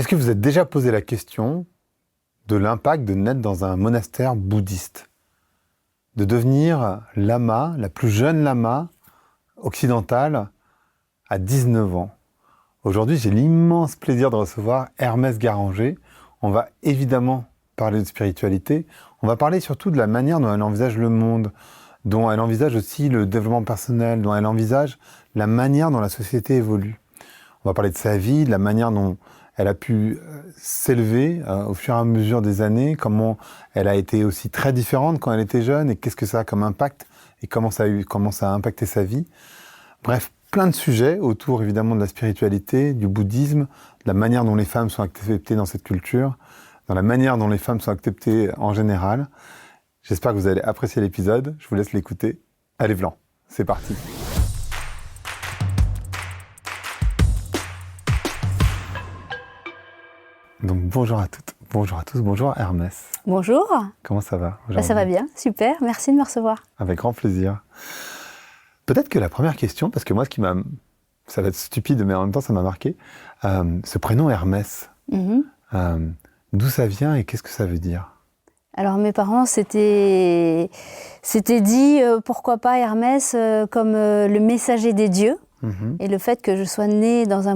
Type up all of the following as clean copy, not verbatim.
Est-ce que vous êtes déjà posé la question de l'impact de naître dans un monastère bouddhiste? De devenir lama, la plus jeune lama occidentale à 19 ans. Aujourd'hui, j'ai l'immense plaisir de recevoir Hermès Garanger. On va évidemment parler de spiritualité. On va parler surtout de la manière dont elle envisage le monde, dont elle envisage aussi le développement personnel, dont elle envisage la manière dont la société évolue. On va parler de sa vie, de la manière dont elle a pu s'élever au fur et à mesure des années, comment elle a été aussi très différente quand elle était jeune et qu'est-ce que ça a comme impact et comment ça a impacté sa vie. Bref, plein de sujets autour évidemment de la spiritualité, du bouddhisme, de la manière dont les femmes sont acceptées dans cette culture, dans la manière dont les femmes sont acceptées en général. J'espère que vous allez apprécier l'épisode. Je vous laisse l'écouter. Allez, Vlan, c'est parti. Donc bonjour à toutes, bonjour à tous, bonjour Hermès. Bonjour. Comment ça va aujourd'hui ? Ça va bien, super, merci de me recevoir. Avec grand plaisir. Peut-être que la première question, parce que moi ça va être stupide mais en même temps ça m'a marqué, ce prénom Hermès, d'où ça vient et qu'est-ce que ça veut dire ? Alors mes parents s'étaient dit pourquoi pas Hermès comme le messager des dieux. Et le fait que je sois née dans un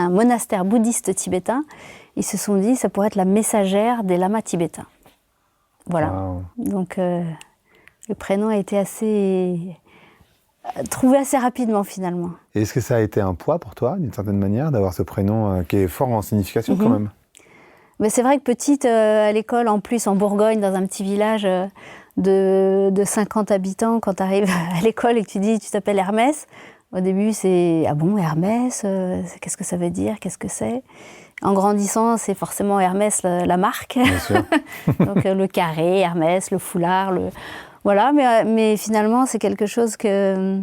monastère bouddhiste tibétain, ils se sont dit ça pourrait être la messagère des lamas tibétains. Voilà. Wow. Donc le prénom a été trouvé assez rapidement finalement. Et est-ce que ça a été un poids pour toi, d'une certaine manière, d'avoir ce prénom qui est fort en signification quand même ? Mais c'est vrai que petite, à l'école, en plus en Bourgogne, dans un petit village de 50 habitants, quand tu arrives à l'école et que tu dis tu t'appelles Hermès, au début c'est « Ah bon, Hermès, qu'est-ce que ça veut dire, qu'est-ce que c'est ?» En grandissant, c'est forcément Hermès la marque. Bien sûr. Donc le carré, Hermès, le foulard, voilà. Mais finalement, c'est quelque chose que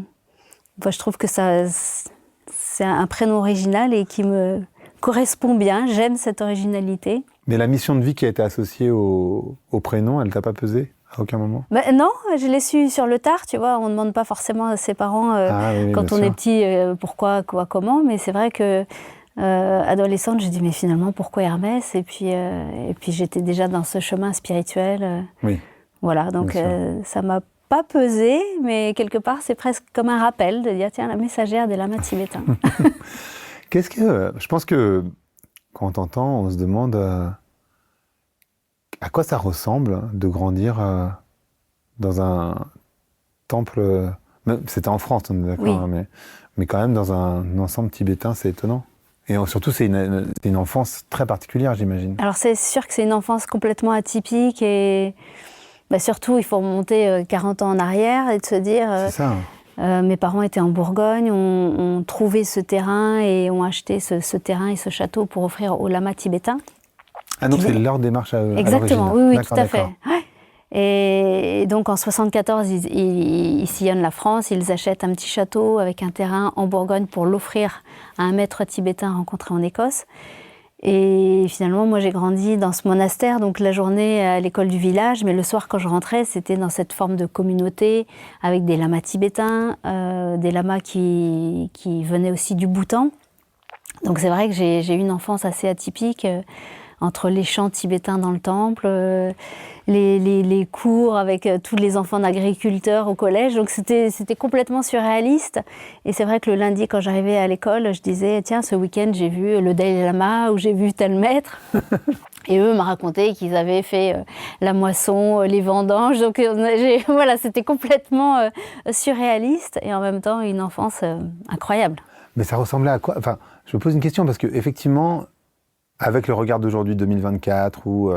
je trouve que c'est un prénom original et qui me correspond bien. J'aime cette originalité. Mais la mission de vie qui a été associée au prénom, elle t'a pas pesé à aucun moment ? Non, je l'ai su sur le tard, tu vois. On ne demande pas forcément à ses parents quand on est petit pourquoi, quoi, comment. Mais c'est vrai que adolescente, je dis mais finalement pourquoi Hermès ? Et puis j'étais déjà dans ce chemin spirituel. Oui. Voilà, donc ça m'a pas pesé, mais quelque part c'est presque comme un rappel de dire tiens, la messagère des lamas tibétains. Je pense que quand on t'entend, on se demande à quoi ça ressemble de grandir dans un temple. C'était en France, on est d'accord, oui. Hein, mais quand même dans un ensemble tibétain, c'est étonnant. Et surtout, c'est une enfance très particulière, j'imagine. Alors c'est sûr que c'est une enfance complètement atypique et surtout, il faut remonter 40 ans en arrière et de se dire... c'est ça. Mes parents étaient en Bourgogne, ont trouvé ce terrain et ont acheté ce terrain et ce château pour offrir aux lamas tibétains. Ah donc c'est leur démarche à eux. Exactement, oui, tout à fait. Ouais. Et donc en 1974, ils sillonnent la France, ils achètent un petit château avec un terrain en Bourgogne pour l'offrir à un maître tibétain rencontré en Écosse. Et finalement, moi, j'ai grandi dans ce monastère, donc la journée à l'école du village, mais le soir, quand je rentrais, c'était dans cette forme de communauté avec des lamas tibétains, des lamas qui venaient aussi du Bhoutan. Donc c'est vrai que j'ai eu une enfance assez atypique, entre les chants tibétains dans le temple, les cours avec tous les enfants d'agriculteurs au collège. Donc c'était complètement surréaliste. Et c'est vrai que le lundi, quand j'arrivais à l'école, je disais « Tiens, ce week-end, j'ai vu le Dalai Lama ou j'ai vu tel maître. » Et eux me racontaient qu'ils avaient fait la moisson, les vendanges. Donc voilà, c'était complètement surréaliste et en même temps une enfance incroyable. Mais ça ressemblait à quoi ? Enfin, je me pose une question parce qu'effectivement, avec le regard d'aujourd'hui, 2024, où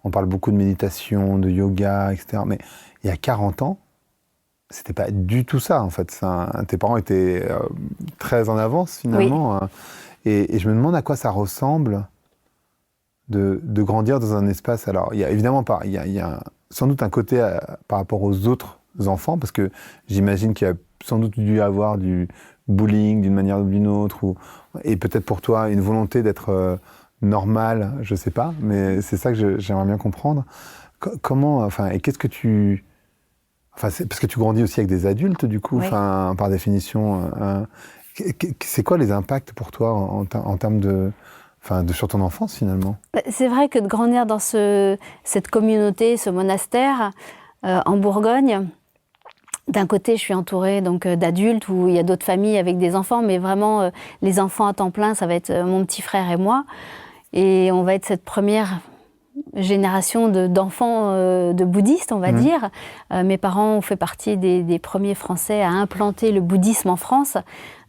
on parle beaucoup de méditation, de yoga, etc. Mais il y a 40 ans, c'était pas du tout ça, en fait. Tes parents étaient très en avance, finalement. Oui. Et je me demande à quoi ça ressemble de grandir dans un espace. Alors, il y a évidemment pas. Il y a sans doute un côté par rapport aux autres enfants, parce que j'imagine qu'il y a sans doute dû y avoir du bullying d'une manière ou d'une autre, et peut-être pour toi une volonté d'être normal, je sais pas, mais c'est ça que j'aimerais bien comprendre. Comment, enfin, et qu'est-ce que tu... Enfin, parce que tu grandis aussi avec des adultes, du coup, oui. Enfin, par définition. C'est quoi les impacts pour toi en termes de... sur ton enfance finalement. C'est vrai que de grandir dans cette communauté, ce monastère, en Bourgogne, d'un côté, je suis entourée donc d'adultes où il y a d'autres familles avec des enfants, mais vraiment les enfants à temps plein, ça va être mon petit frère et moi. Et on va être cette première génération d'enfants de bouddhistes, on va dire. Mes parents ont fait partie des premiers Français à implanter le bouddhisme en France.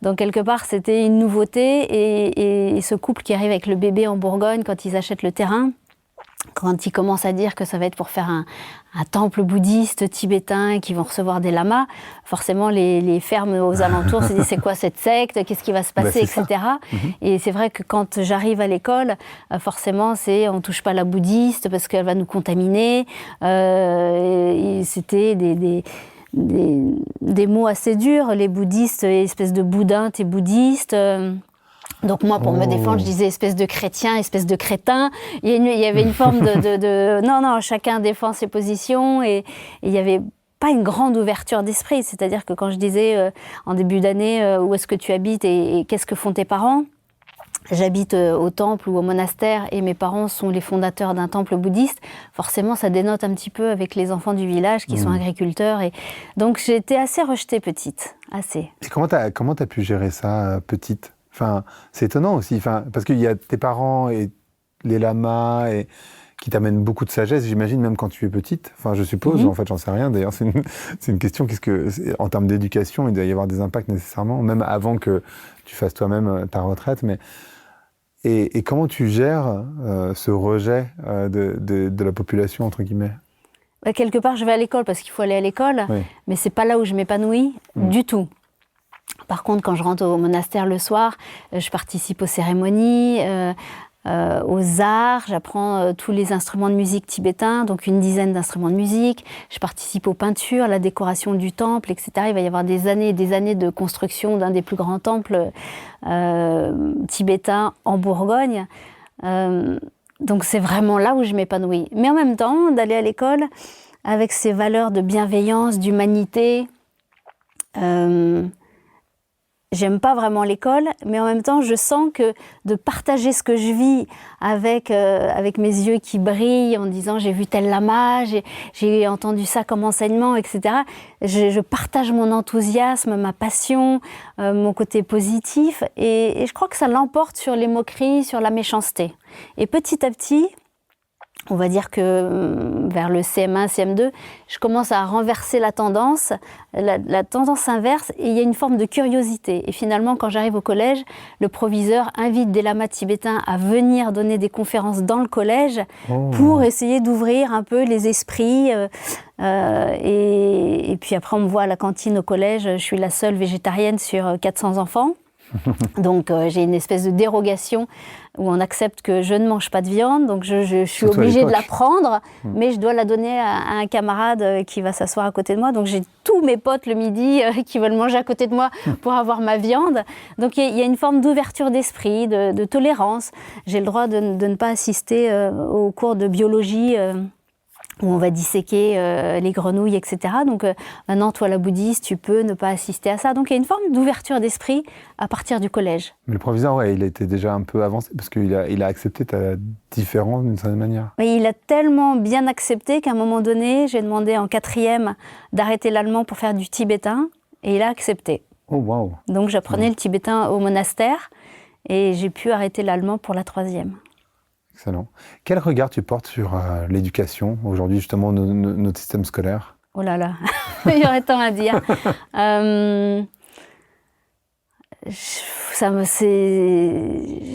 Donc quelque part, c'était une nouveauté. Et ce couple qui arrive avec le bébé en Bourgogne, quand ils achètent le terrain, quand ils commencent à dire que ça va être pour faire un temple bouddhiste tibétain et qu'ils vont recevoir des lamas, forcément les fermes aux alentours se disent c'est quoi cette secte, qu'est-ce qui va se passer, etc. Et c'est vrai que quand j'arrive à l'école, forcément c'est on touche pas la bouddhiste parce qu'elle va nous contaminer. Et c'était des mots assez durs, les bouddhistes, espèce de boudin, t'es bouddhiste. Donc moi, pour me défendre, je disais espèce de chrétien, espèce de crétin. Il y avait une forme Non, chacun défend ses positions et il n'y avait pas une grande ouverture d'esprit. C'est-à-dire que quand je disais en début d'année où est-ce que tu habites et qu'est-ce que font tes parents, j'habite au temple ou au monastère et mes parents sont les fondateurs d'un temple bouddhiste, forcément ça dénote un petit peu avec les enfants du village qui sont agriculteurs. Et donc j'ai été assez rejetée petite, assez. Et comment t'as pu gérer ça petite ? C'est étonnant aussi, parce qu'il y a tes parents et les lamas qui t'amènent beaucoup de sagesse, j'imagine, même quand tu es petite. Je suppose, en fait, j'en sais rien. D'ailleurs, c'est une question, en termes d'éducation, il doit y avoir des impacts nécessairement, même avant que tu fasses toi-même ta retraite. Et comment tu gères ce rejet de la population, entre guillemets ? Quelque part, je vais à l'école parce qu'il faut aller à l'école, mais c'est pas là où je m'épanouis du tout. Par contre, quand je rentre au monastère le soir, je participe aux cérémonies, aux arts, j'apprends tous les instruments de musique tibétains, donc une dizaine d'instruments de musique. Je participe aux peintures, à la décoration du temple, etc. Il va y avoir des années et des années de construction d'un des plus grands temples tibétains en Bourgogne. Donc c'est vraiment là où je m'épanouis. Mais en même temps, d'aller à l'école avec ces valeurs de bienveillance, d'humanité, j'aime pas vraiment l'école, mais en même temps, je sens que de partager ce que je vis avec mes yeux qui brillent en disant j'ai vu tel lama, j'ai entendu ça comme enseignement, etc. Je partage mon enthousiasme, ma passion, mon côté positif, et je crois que ça l'emporte sur les moqueries, sur la méchanceté. Et petit à petit, on va dire que vers le CM1, CM2, je commence à renverser la tendance inverse, et il y a une forme de curiosité. Et finalement, quand j'arrive au collège, le proviseur invite des lamas tibétains à venir donner des conférences dans le collège pour essayer d'ouvrir un peu les esprits. Et puis après, on me voit à la cantine au collège, je suis la seule végétarienne sur 400 enfants. Donc j'ai une espèce de dérogation où on accepte que je ne mange pas de viande, donc je suis obligée de la prendre, mais je dois la donner à un camarade qui va s'asseoir à côté de moi. Donc j'ai tous mes potes le midi qui veulent manger à côté de moi pour avoir ma viande. Donc il y a une forme d'ouverture d'esprit, de tolérance. J'ai le droit de ne pas assister aux cours de biologie où on va disséquer les grenouilles, etc. Donc maintenant, toi, la bouddhiste, tu peux ne pas assister à ça. Donc il y a une forme d'ouverture d'esprit à partir du collège. Mais le proviseur, il était déjà un peu avancé, parce qu'il a accepté ta différence d'une certaine manière. Mais il a tellement bien accepté qu'à un moment donné, j'ai demandé en 4e d'arrêter l'allemand pour faire du tibétain, et il a accepté. Oh, waouh. Donc j'apprenais le tibétain au monastère, et j'ai pu arrêter l'allemand pour la 3e. Excellent. Quel regard tu portes sur l'éducation, aujourd'hui, justement, notre système scolaire ? Oh là là, il y aurait tant à dire.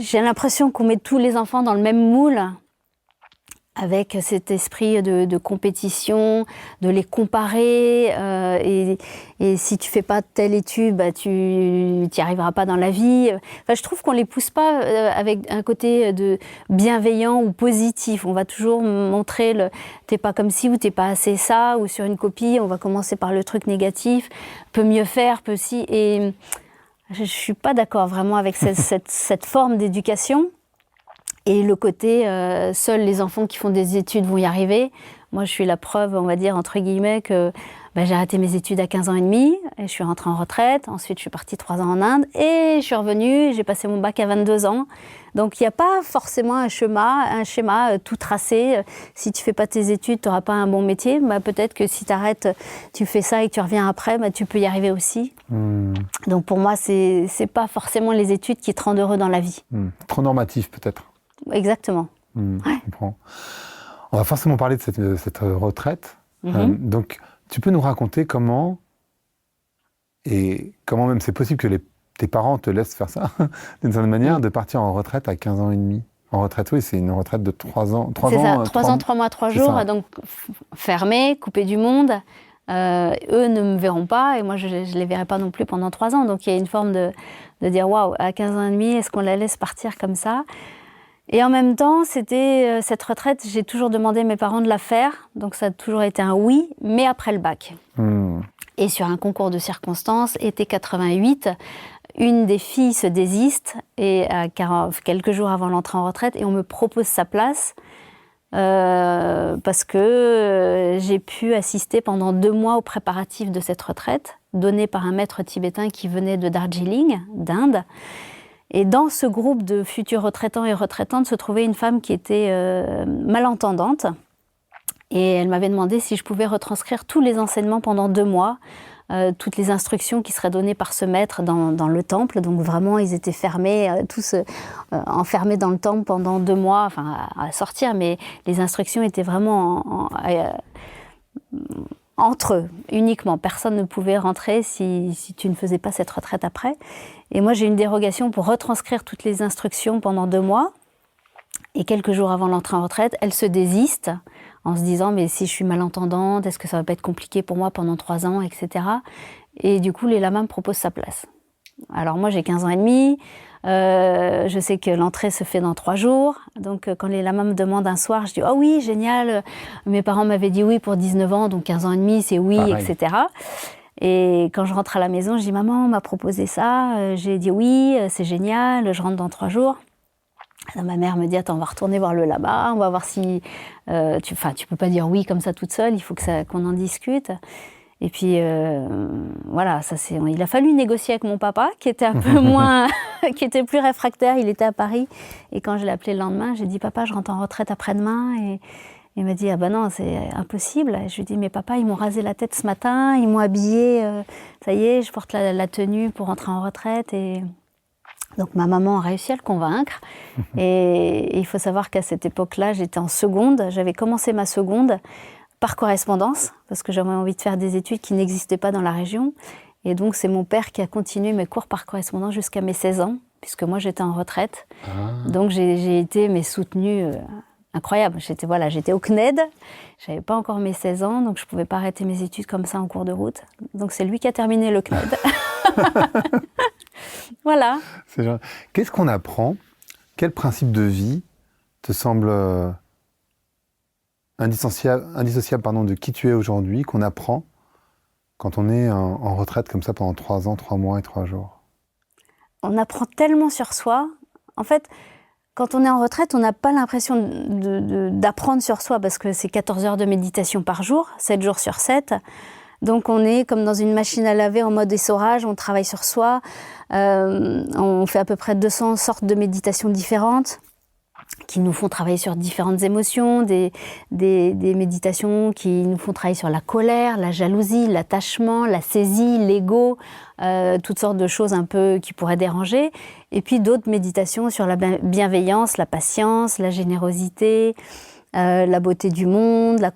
J'ai l'impression qu'on met tous les enfants dans le même moule, avec cet esprit de compétition, de les comparer, et si tu fais pas telle étude, tu n'y arriveras pas dans la vie. Enfin, je trouve qu'on les pousse pas avec un côté de bienveillant ou positif. On va toujours montrer t'es pas comme ci ou t'es pas assez ça, ou sur une copie, on va commencer par le truc négatif, peut mieux faire, peut si. Et je suis pas d'accord vraiment avec cette forme d'éducation. Et le côté, seuls les enfants qui font des études vont y arriver. Moi, je suis la preuve, on va dire, entre guillemets, que j'ai arrêté mes études à 15 ans et demi. et je suis rentrée en retraite. Ensuite, je suis partie 3 ans en Inde et je suis revenue. J'ai passé mon bac à 22 ans. Donc, il n'y a pas forcément un schéma tout tracé. Si tu ne fais pas tes études, tu n'auras pas un bon métier. Bah, peut-être que si tu arrêtes, tu fais ça et que tu reviens après, bah, tu peux y arriver aussi. Donc, pour moi, ce n'est pas forcément les études qui te rendent heureux dans la vie. Trop normatif, peut-être. Exactement. Je comprends. On va forcément parler de cette retraite. Donc, tu peux nous raconter comment même c'est possible que tes parents te laissent faire ça, d'une certaine manière, de partir en retraite à 15 ans et demi. En retraite, oui, c'est une retraite de 3 ans. C'est ça, 3 ans, 3 mois, 3 jours, donc fermé, coupé du monde. Eux ne me verront pas et moi je ne les verrai pas non plus pendant 3 ans. Donc il y a une forme de dire waouh, à 15 ans et demi, est-ce qu'on la laisse partir comme ça? Et en même temps, c'était cette retraite, j'ai toujours demandé à mes parents de la faire. Donc ça a toujours été un oui, mais après le bac. Et sur un concours de circonstances, été 88, une des filles se désiste et quelques jours avant l'entrée en retraite et on me propose sa place parce que j'ai pu assister pendant 2 mois aux préparatifs de cette retraite donnée par un maître tibétain qui venait de Darjeeling, d'Inde. Et dans ce groupe de futurs retraitants et retraitantes se trouvait une femme qui était malentendante. Et elle m'avait demandé si je pouvais retranscrire tous les enseignements pendant 2 mois, toutes les instructions qui seraient données par ce maître dans le temple. Donc vraiment, ils étaient fermés, tous enfermés dans le temple pendant 2 mois, enfin à sortir, mais les instructions étaient vraiment entre eux, uniquement. Personne ne pouvait rentrer si tu ne faisais pas cette retraite après. Et moi, j'ai une dérogation pour retranscrire toutes les instructions pendant 2 mois. Et quelques jours avant l'entrée en retraite, elle se désiste en se disant « mais si je suis malentendante, est-ce que ça va pas être compliqué pour moi pendant 3 ans, etc. » Et du coup, les lamas me proposent sa place. Alors moi, j'ai 15 ans et demi. Je sais que l'entrée se fait dans 3 jours. Donc, quand les lamas me demandent un soir, je dis « oh oui, génial, mes parents m'avaient dit oui pour 19 ans, donc 15 ans et demi, c'est oui, pareil. » etc. Et quand je rentre à la maison, je dis « maman, on m'a proposé ça. » J'ai dit « oui, c'est génial, je rentre dans 3 jours. » Alors, ma mère me dit « attends, on va retourner voir le lama, on va voir si… tu peux pas dire oui comme ça toute seule, il faut qu'on en discute. » Et puis, voilà, il a fallu négocier avec mon papa, qui était un peu moins… qui était plus réfractaire, il était à Paris. Et quand je l'ai appelé le lendemain, j'ai dit « papa, je rentre en retraite après-demain. » Et il m'a dit « ah ben non, c'est impossible. » Je lui ai dit « mais papa, ils m'ont rasé la tête ce matin, ils m'ont habillée, ça y est, je porte la tenue pour rentrer en retraite. » Et donc ma maman a réussi à le convaincre. Et il faut savoir qu'à cette époque-là, j'étais en seconde, j'avais commencé ma seconde par correspondance, parce que j'avais envie de faire des études qui n'existaient pas dans la région. Et donc, c'est mon père qui a continué mes cours par correspondance jusqu'à mes 16 ans, puisque moi, j'étais en retraite. Donc, j'ai été soutenue incroyable. J'étais au CNED, je n'avais pas encore mes 16 ans, donc je ne pouvais pas arrêter mes études comme ça en cours de route. Donc, c'est lui qui a terminé le CNED. Voilà. Qu'est-ce qu'on apprend? Quel principe de vie te semble indissociable de qui tu es aujourd'hui, qu'on apprend quand on est en retraite comme ça pendant 3 ans, 3 mois et 3 jours? On apprend tellement sur soi. En fait, quand on est en retraite, on n'a pas l'impression d'apprendre sur soi parce que c'est 14 heures de méditation par jour, 7 jours sur 7. Donc on est comme dans une machine à laver en mode essorage, on travaille sur soi, on fait à peu près 200 sortes de méditations différentes qui nous font travailler sur différentes émotions, des méditations qui nous font travailler sur la colère, la jalousie, l'attachement, la saisie, l'ego, toutes sortes de choses un peu qui pourraient déranger. Et puis d'autres méditations sur la bienveillance, la patience, la générosité, la beauté du monde, la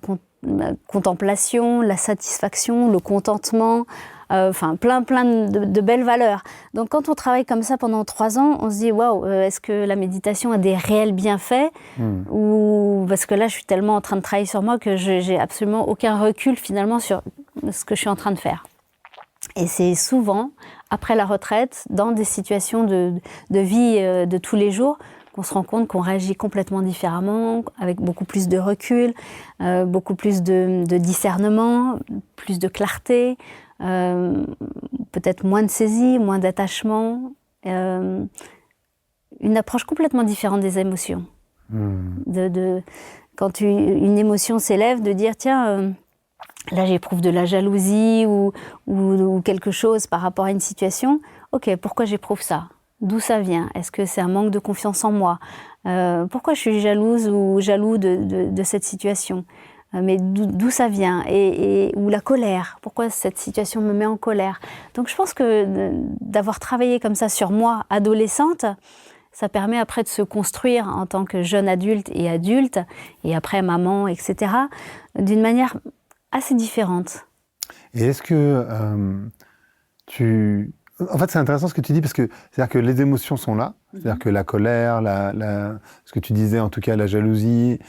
contemplation, la satisfaction, le contentement, plein de belles valeurs. Donc quand on travaille comme ça pendant 3 ans, on se dit waouh, est-ce que la méditation a des réels bienfaits ou parce que là je suis tellement en train de travailler sur moi que j'ai absolument aucun recul finalement sur ce que je suis en train de faire. Et c'est souvent après la retraite, dans des situations de vie de tous les jours, qu'on se rend compte qu'on réagit complètement différemment, avec beaucoup plus de recul, beaucoup plus de discernement, plus de clarté, peut-être moins de saisie, moins d'attachement, une approche complètement différente des émotions. Quand une émotion s'élève, de dire tiens, là j'éprouve de la jalousie ou quelque chose par rapport à une situation. Ok, pourquoi j'éprouve ça? D'où ça vient? Est-ce que c'est un manque de confiance en moi? Pourquoi je suis jalouse ou jaloux de cette situation? Mais d'où ça vient? Ou la colère? Pourquoi cette situation me met en colère? Donc je pense que d'avoir travaillé comme ça sur moi, adolescente, ça permet après de se construire en tant que jeune adulte, et après maman, etc., d'une manière assez différente. Et est-ce que En fait, c'est intéressant ce que tu dis, parce que c'est-à-dire que les émotions sont là, c'est-à-dire que la colère, ce que tu disais, en tout cas, la jalousie,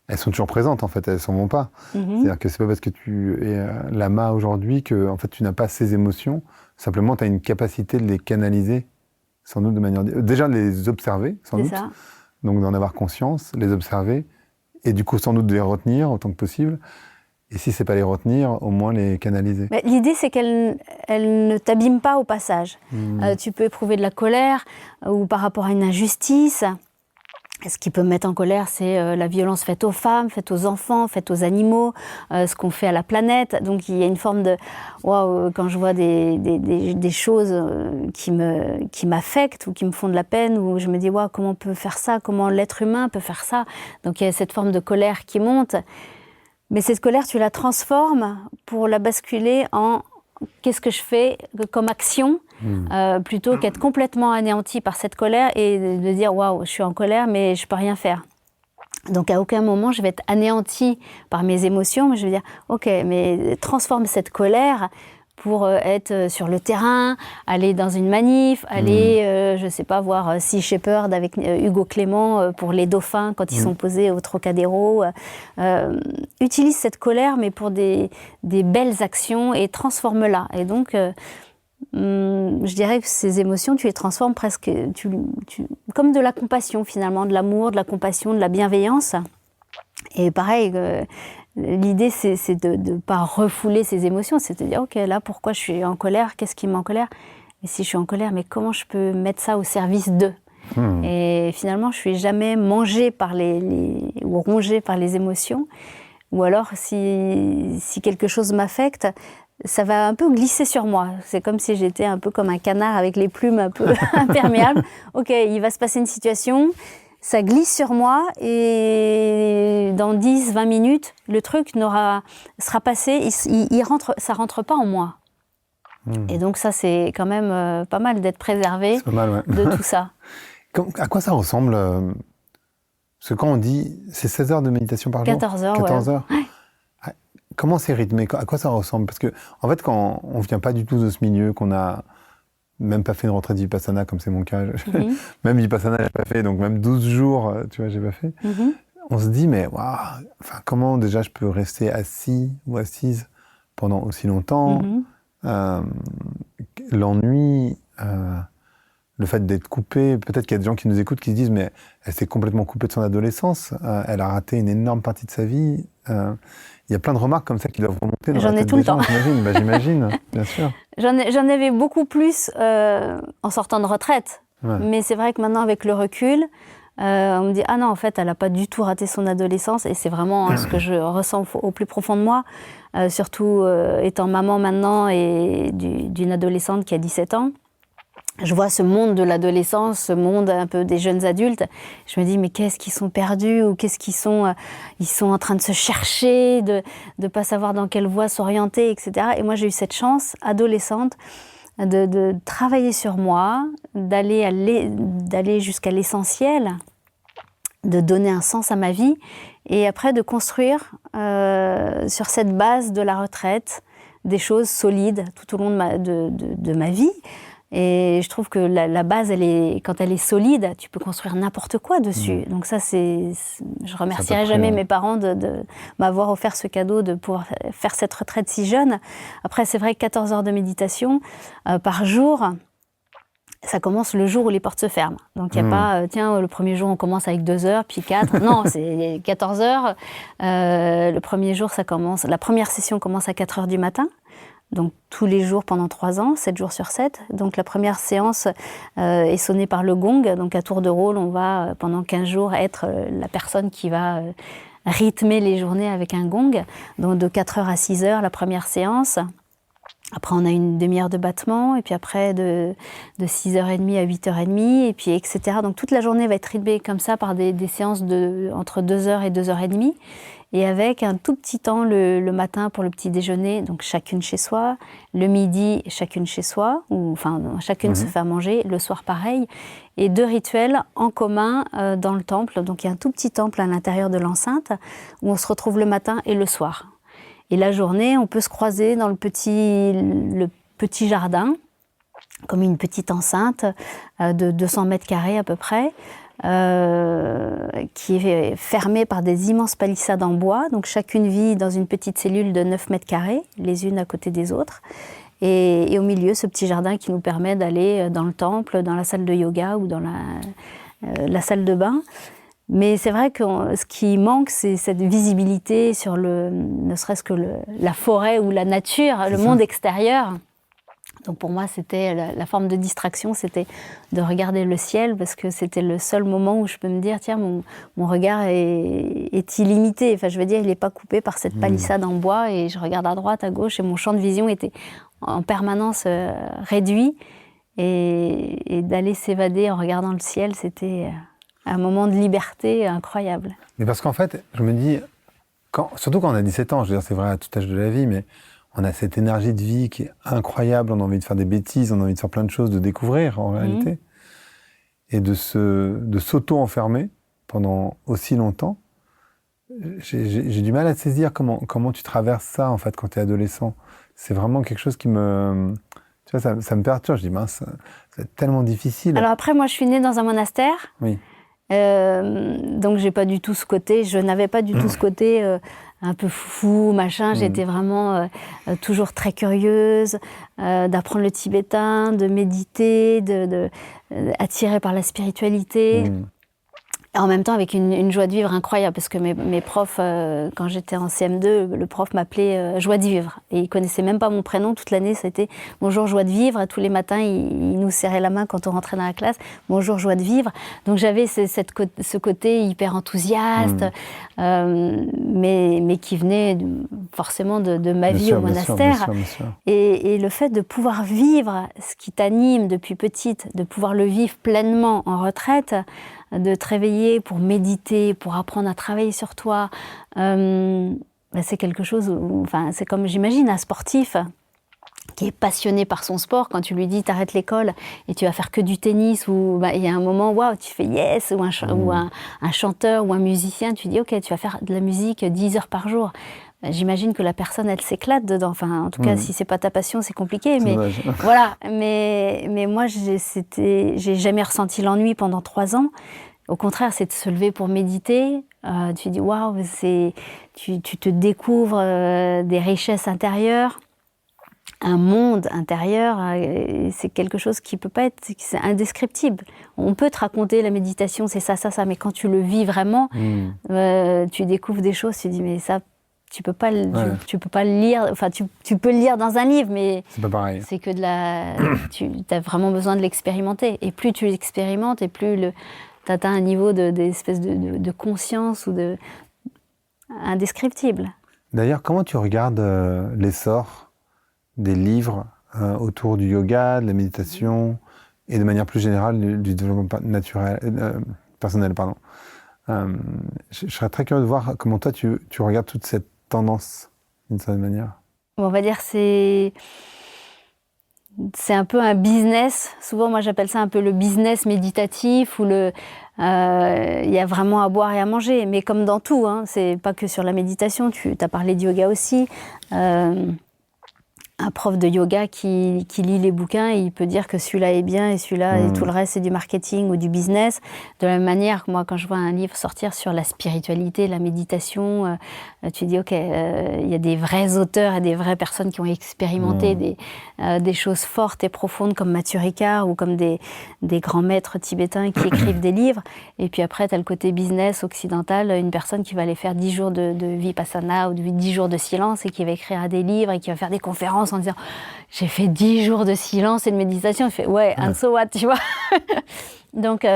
elles sont toujours présentes, en fait, elles s'en vont pas. C'est-à-dire que c'est pas parce que tu es lama aujourd'hui que, en fait, tu n'as pas ces émotions, simplement, tu as une capacité de les canaliser, sans doute de manière... Déjà, de les observer, sans doute, ça. Donc d'en avoir conscience, les observer, et du coup, sans doute de les retenir autant que possible. Et si c'est pas les retenir, au moins les canaliser. Mais l'idée, c'est qu'elle ne t'abîme pas au passage. Tu peux éprouver de la colère ou par rapport à une injustice. Ce qui peut me mettre en colère, c'est la violence faite aux femmes, faite aux enfants, faite aux animaux, ce qu'on fait à la planète. Donc il y a une forme de... Waouh, quand je vois des choses qui m'affectent ou qui me font de la peine, où je me dis, waouh, comment on peut faire ça? Comment l'être humain peut faire ça? Donc il y a cette forme de colère qui monte. Mais cette colère, tu la transformes pour la basculer en qu'est-ce que je fais comme action, plutôt qu'être complètement anéanti par cette colère et de dire waouh, je suis en colère, mais je peux rien faire. Donc à aucun moment je vais être anéanti par mes émotions, mais je vais dire ok, mais transforme cette colère pour être sur le terrain, aller dans une manif, aller, je sais pas, voir Sea Shepherd avec Hugo Clément pour les dauphins quand ils sont posés au Trocadéro. Utilise cette colère, mais pour des belles actions et transforme-la. Et donc, je dirais que ces émotions, tu les transformes presque comme de la compassion finalement, de l'amour, de la compassion, de la bienveillance. Et pareil, l'idée, c'est de ne pas refouler ces émotions, c'est de dire, ok, là, pourquoi je suis en colère? Qu'est-ce qui me met en colère? Et si je suis en colère, mais comment je peux mettre ça au service d'eux? Et finalement, je ne suis jamais mangée par ou rongée par les émotions. Ou alors, si quelque chose m'affecte, ça va un peu glisser sur moi. C'est comme si j'étais un peu comme un canard avec les plumes un peu imperméables. Ok, il va se passer une situation... Ça glisse sur moi et dans 10-20 minutes, le truc sera passé, ça rentre pas en moi. Et donc ça, c'est quand même pas mal d'être préservé de tout ça. À quoi ça ressemble Parce que quand on dit, c'est 16 heures de méditation par jour 14 heures, 14 ouais. heures. Comment c'est rythmé? À quoi ça ressemble? Parce que, en fait, quand on vient pas du tout de ce milieu, qu'on a même pas fait une retraite Vipassana, comme c'est mon cas. Même Vipassana, j'ai pas fait, donc même 12 jours, tu vois, j'ai pas fait. On se dit, mais waouh, enfin, comment déjà je peux rester assis ou assise pendant aussi longtemps? L'ennui, le fait d'être coupé, peut-être qu'il y a des gens qui nous écoutent qui se disent, mais elle s'est complètement coupée de son adolescence, elle a raté une énorme partie de sa vie. Il y a plein de remarques comme ça qui doivent remonter. J'en ai tout le temps. J'imagine, bien sûr. J'en avais beaucoup plus en sortant de retraite. Ouais. Mais c'est vrai que maintenant, avec le recul, on me dit « Ah non, en fait, elle n'a pas du tout raté son adolescence. » Et c'est vraiment ce que je ressens au plus profond de moi, surtout étant maman maintenant et d'une adolescente qui a 17 ans. Je vois ce monde de l'adolescence, ce monde un peu des jeunes adultes. Je me dis, mais qu'est-ce qu'ils sont perdus ou qu'est-ce qu'ils sont... ils sont en train de se chercher, de ne pas savoir dans quelle voie s'orienter, etc. Et moi, j'ai eu cette chance, adolescente, de travailler sur moi, d'aller jusqu'à l'essentiel, de donner un sens à ma vie et après de construire sur cette base de la retraite des choses solides tout au long de ma vie. Et je trouve que la base, quand elle est solide, tu peux construire n'importe quoi dessus. Donc ça, je remercierai jamais mes parents de m'avoir offert ce cadeau, de pouvoir faire cette retraite si jeune. Après, c'est vrai que 14 heures de méditation par jour, ça commence le jour où les portes se ferment. Donc il n'y a pas, tiens, le premier jour, on commence avec 2 heures, puis 4. Non, c'est 14 heures. Le premier jour, la première session commence à 4 heures du matin. Donc tous les jours pendant 3 ans, 7 jours sur 7. Donc la première séance est sonnée par le gong. Donc à tour de rôle, on va pendant 15 jours être la personne qui va rythmer les journées avec un gong. Donc de 4h à 6h, la première séance. Après, on a une demi-heure de battement, et puis après, de 6h30 à 8h30, et puis etc. Donc toute la journée va être rythmée comme ça par des séances entre 2h et 2h30, et avec un tout petit temps le matin pour le petit déjeuner, donc chacune chez soi, le midi, chacune chez soi, ou enfin chacune se fait à manger, le soir pareil, et 2 rituels en commun dans le temple. Donc il y a un tout petit temple à l'intérieur de l'enceinte, où on se retrouve le matin et le soir. Et la journée, on peut se croiser dans le petit jardin, comme une petite enceinte de 200 mètres carrés à peu près, qui est fermée par des immenses palissades en bois. Donc chacune vit dans une petite cellule de 9 mètres carrés, les unes à côté des autres. Et au milieu, ce petit jardin qui nous permet d'aller dans le temple, dans la salle de yoga ou dans la salle de bain. Mais c'est vrai que ce qui manque, c'est cette visibilité sur ne serait-ce que la forêt ou la nature, le monde extérieur. Donc pour moi, c'était la forme de distraction, c'était de regarder le ciel, parce que c'était le seul moment où je peux me dire, tiens, mon regard est illimité. Enfin, je veux dire, il n'est pas coupé par cette palissade en bois, et je regarde à droite, à gauche, et mon champ de vision était en permanence réduit. Et d'aller s'évader en regardant le ciel, c'était un moment de liberté incroyable. Mais parce qu'en fait, je me dis, surtout quand on a 17 ans, je veux dire, c'est vrai à tout âge de la vie, mais on a cette énergie de vie qui est incroyable, on a envie de faire des bêtises, on a envie de faire plein de choses, de découvrir en réalité. Et de s'auto-enfermer pendant aussi longtemps, j'ai du mal à saisir comment tu traverses ça en fait quand tu es adolescent. C'est vraiment quelque chose qui me... Tu vois, ça me perturbe, je dis mince, c'est tellement difficile. Alors après, moi je suis née dans un monastère. Oui. Donc j'ai pas du tout ce côté, je n'avais pas du tout ce côté un peu foufou, machin. J'étais vraiment toujours très curieuse d'apprendre le tibétain, de méditer, attirée par la spiritualité. Et en même temps avec une joie de vivre incroyable, parce que mes profs, quand j'étais en CM2, le prof m'appelait Joie de vivre. Et il connaissait même pas mon prénom, toute l'année c'était Bonjour Joie de vivre. Tous les matins, il nous serrait la main quand on rentrait dans la classe, Bonjour Joie de vivre. Donc j'avais ce côté hyper enthousiaste, mais qui venait forcément de ma vie au monastère. Bien sûr. Et le fait de pouvoir vivre ce qui t'anime depuis petite, de pouvoir le vivre pleinement en retraite, de te réveiller pour méditer, pour apprendre à travailler sur toi, c'est quelque chose, c'est comme j'imagine un sportif qui est passionné par son sport, quand tu lui dis t'arrêtes l'école et tu vas faire que du tennis, ou il y a un moment waouh, tu fais yes, ou un chanteur ou un musicien, tu dis ok, tu vas faire de la musique 10 heures par jour. J'imagine que la personne, elle s'éclate dedans. Enfin, en tout cas, si c'est pas ta passion, c'est compliqué. Mais voilà. Mais moi, j'ai jamais ressenti l'ennui pendant 3 ans. Au contraire, c'est de se lever pour méditer. Tu dis waouh, tu te découvres des richesses intérieures, un monde intérieur. C'est quelque chose qui peut pas être, c'est indescriptible. On peut te raconter la méditation, c'est ça, mais quand tu le vis vraiment, tu découvres des choses. Tu dis mais ça. Tu peux pas le lire, enfin tu peux le lire dans un livre, mais c'est pas pareil. C'est que tu as vraiment besoin de l'expérimenter. Et plus tu l'expérimentes, et plus tu atteins un niveau d'espèce de conscience ou indescriptible. D'ailleurs, comment tu regardes l'essor des livres autour du yoga, de la méditation et de manière plus générale du développement personnel, pardon. Je serais très curieux de voir comment toi tu regardes toute cette tendance d'une certaine manière. On va dire c'est un peu un business. Souvent, moi, j'appelle ça un peu le business méditatif, où il y a vraiment à boire et à manger. Mais comme dans tout, c'est pas que sur la méditation. Tu as parlé de yoga aussi. Un prof de yoga qui lit les bouquins, et il peut dire que celui-là est bien et celui-là et tout le reste c'est du marketing ou du business. De la même manière que moi, quand je vois un livre sortir sur la spiritualité, la méditation, tu dis ok, il y a des vrais auteurs et des vraies personnes qui ont expérimenté des choses fortes et profondes comme Mathur Ricard ou comme des grands maîtres tibétains qui écrivent des livres. Et puis après, tu as le côté business occidental, une personne qui va aller faire 10 jours de vipassana ou 10 jours de silence et qui va écrire des livres et qui va faire des conférences en disant j'ai fait 10 jours de silence et de méditation. Il fait ouais, and so what, tu vois. Donc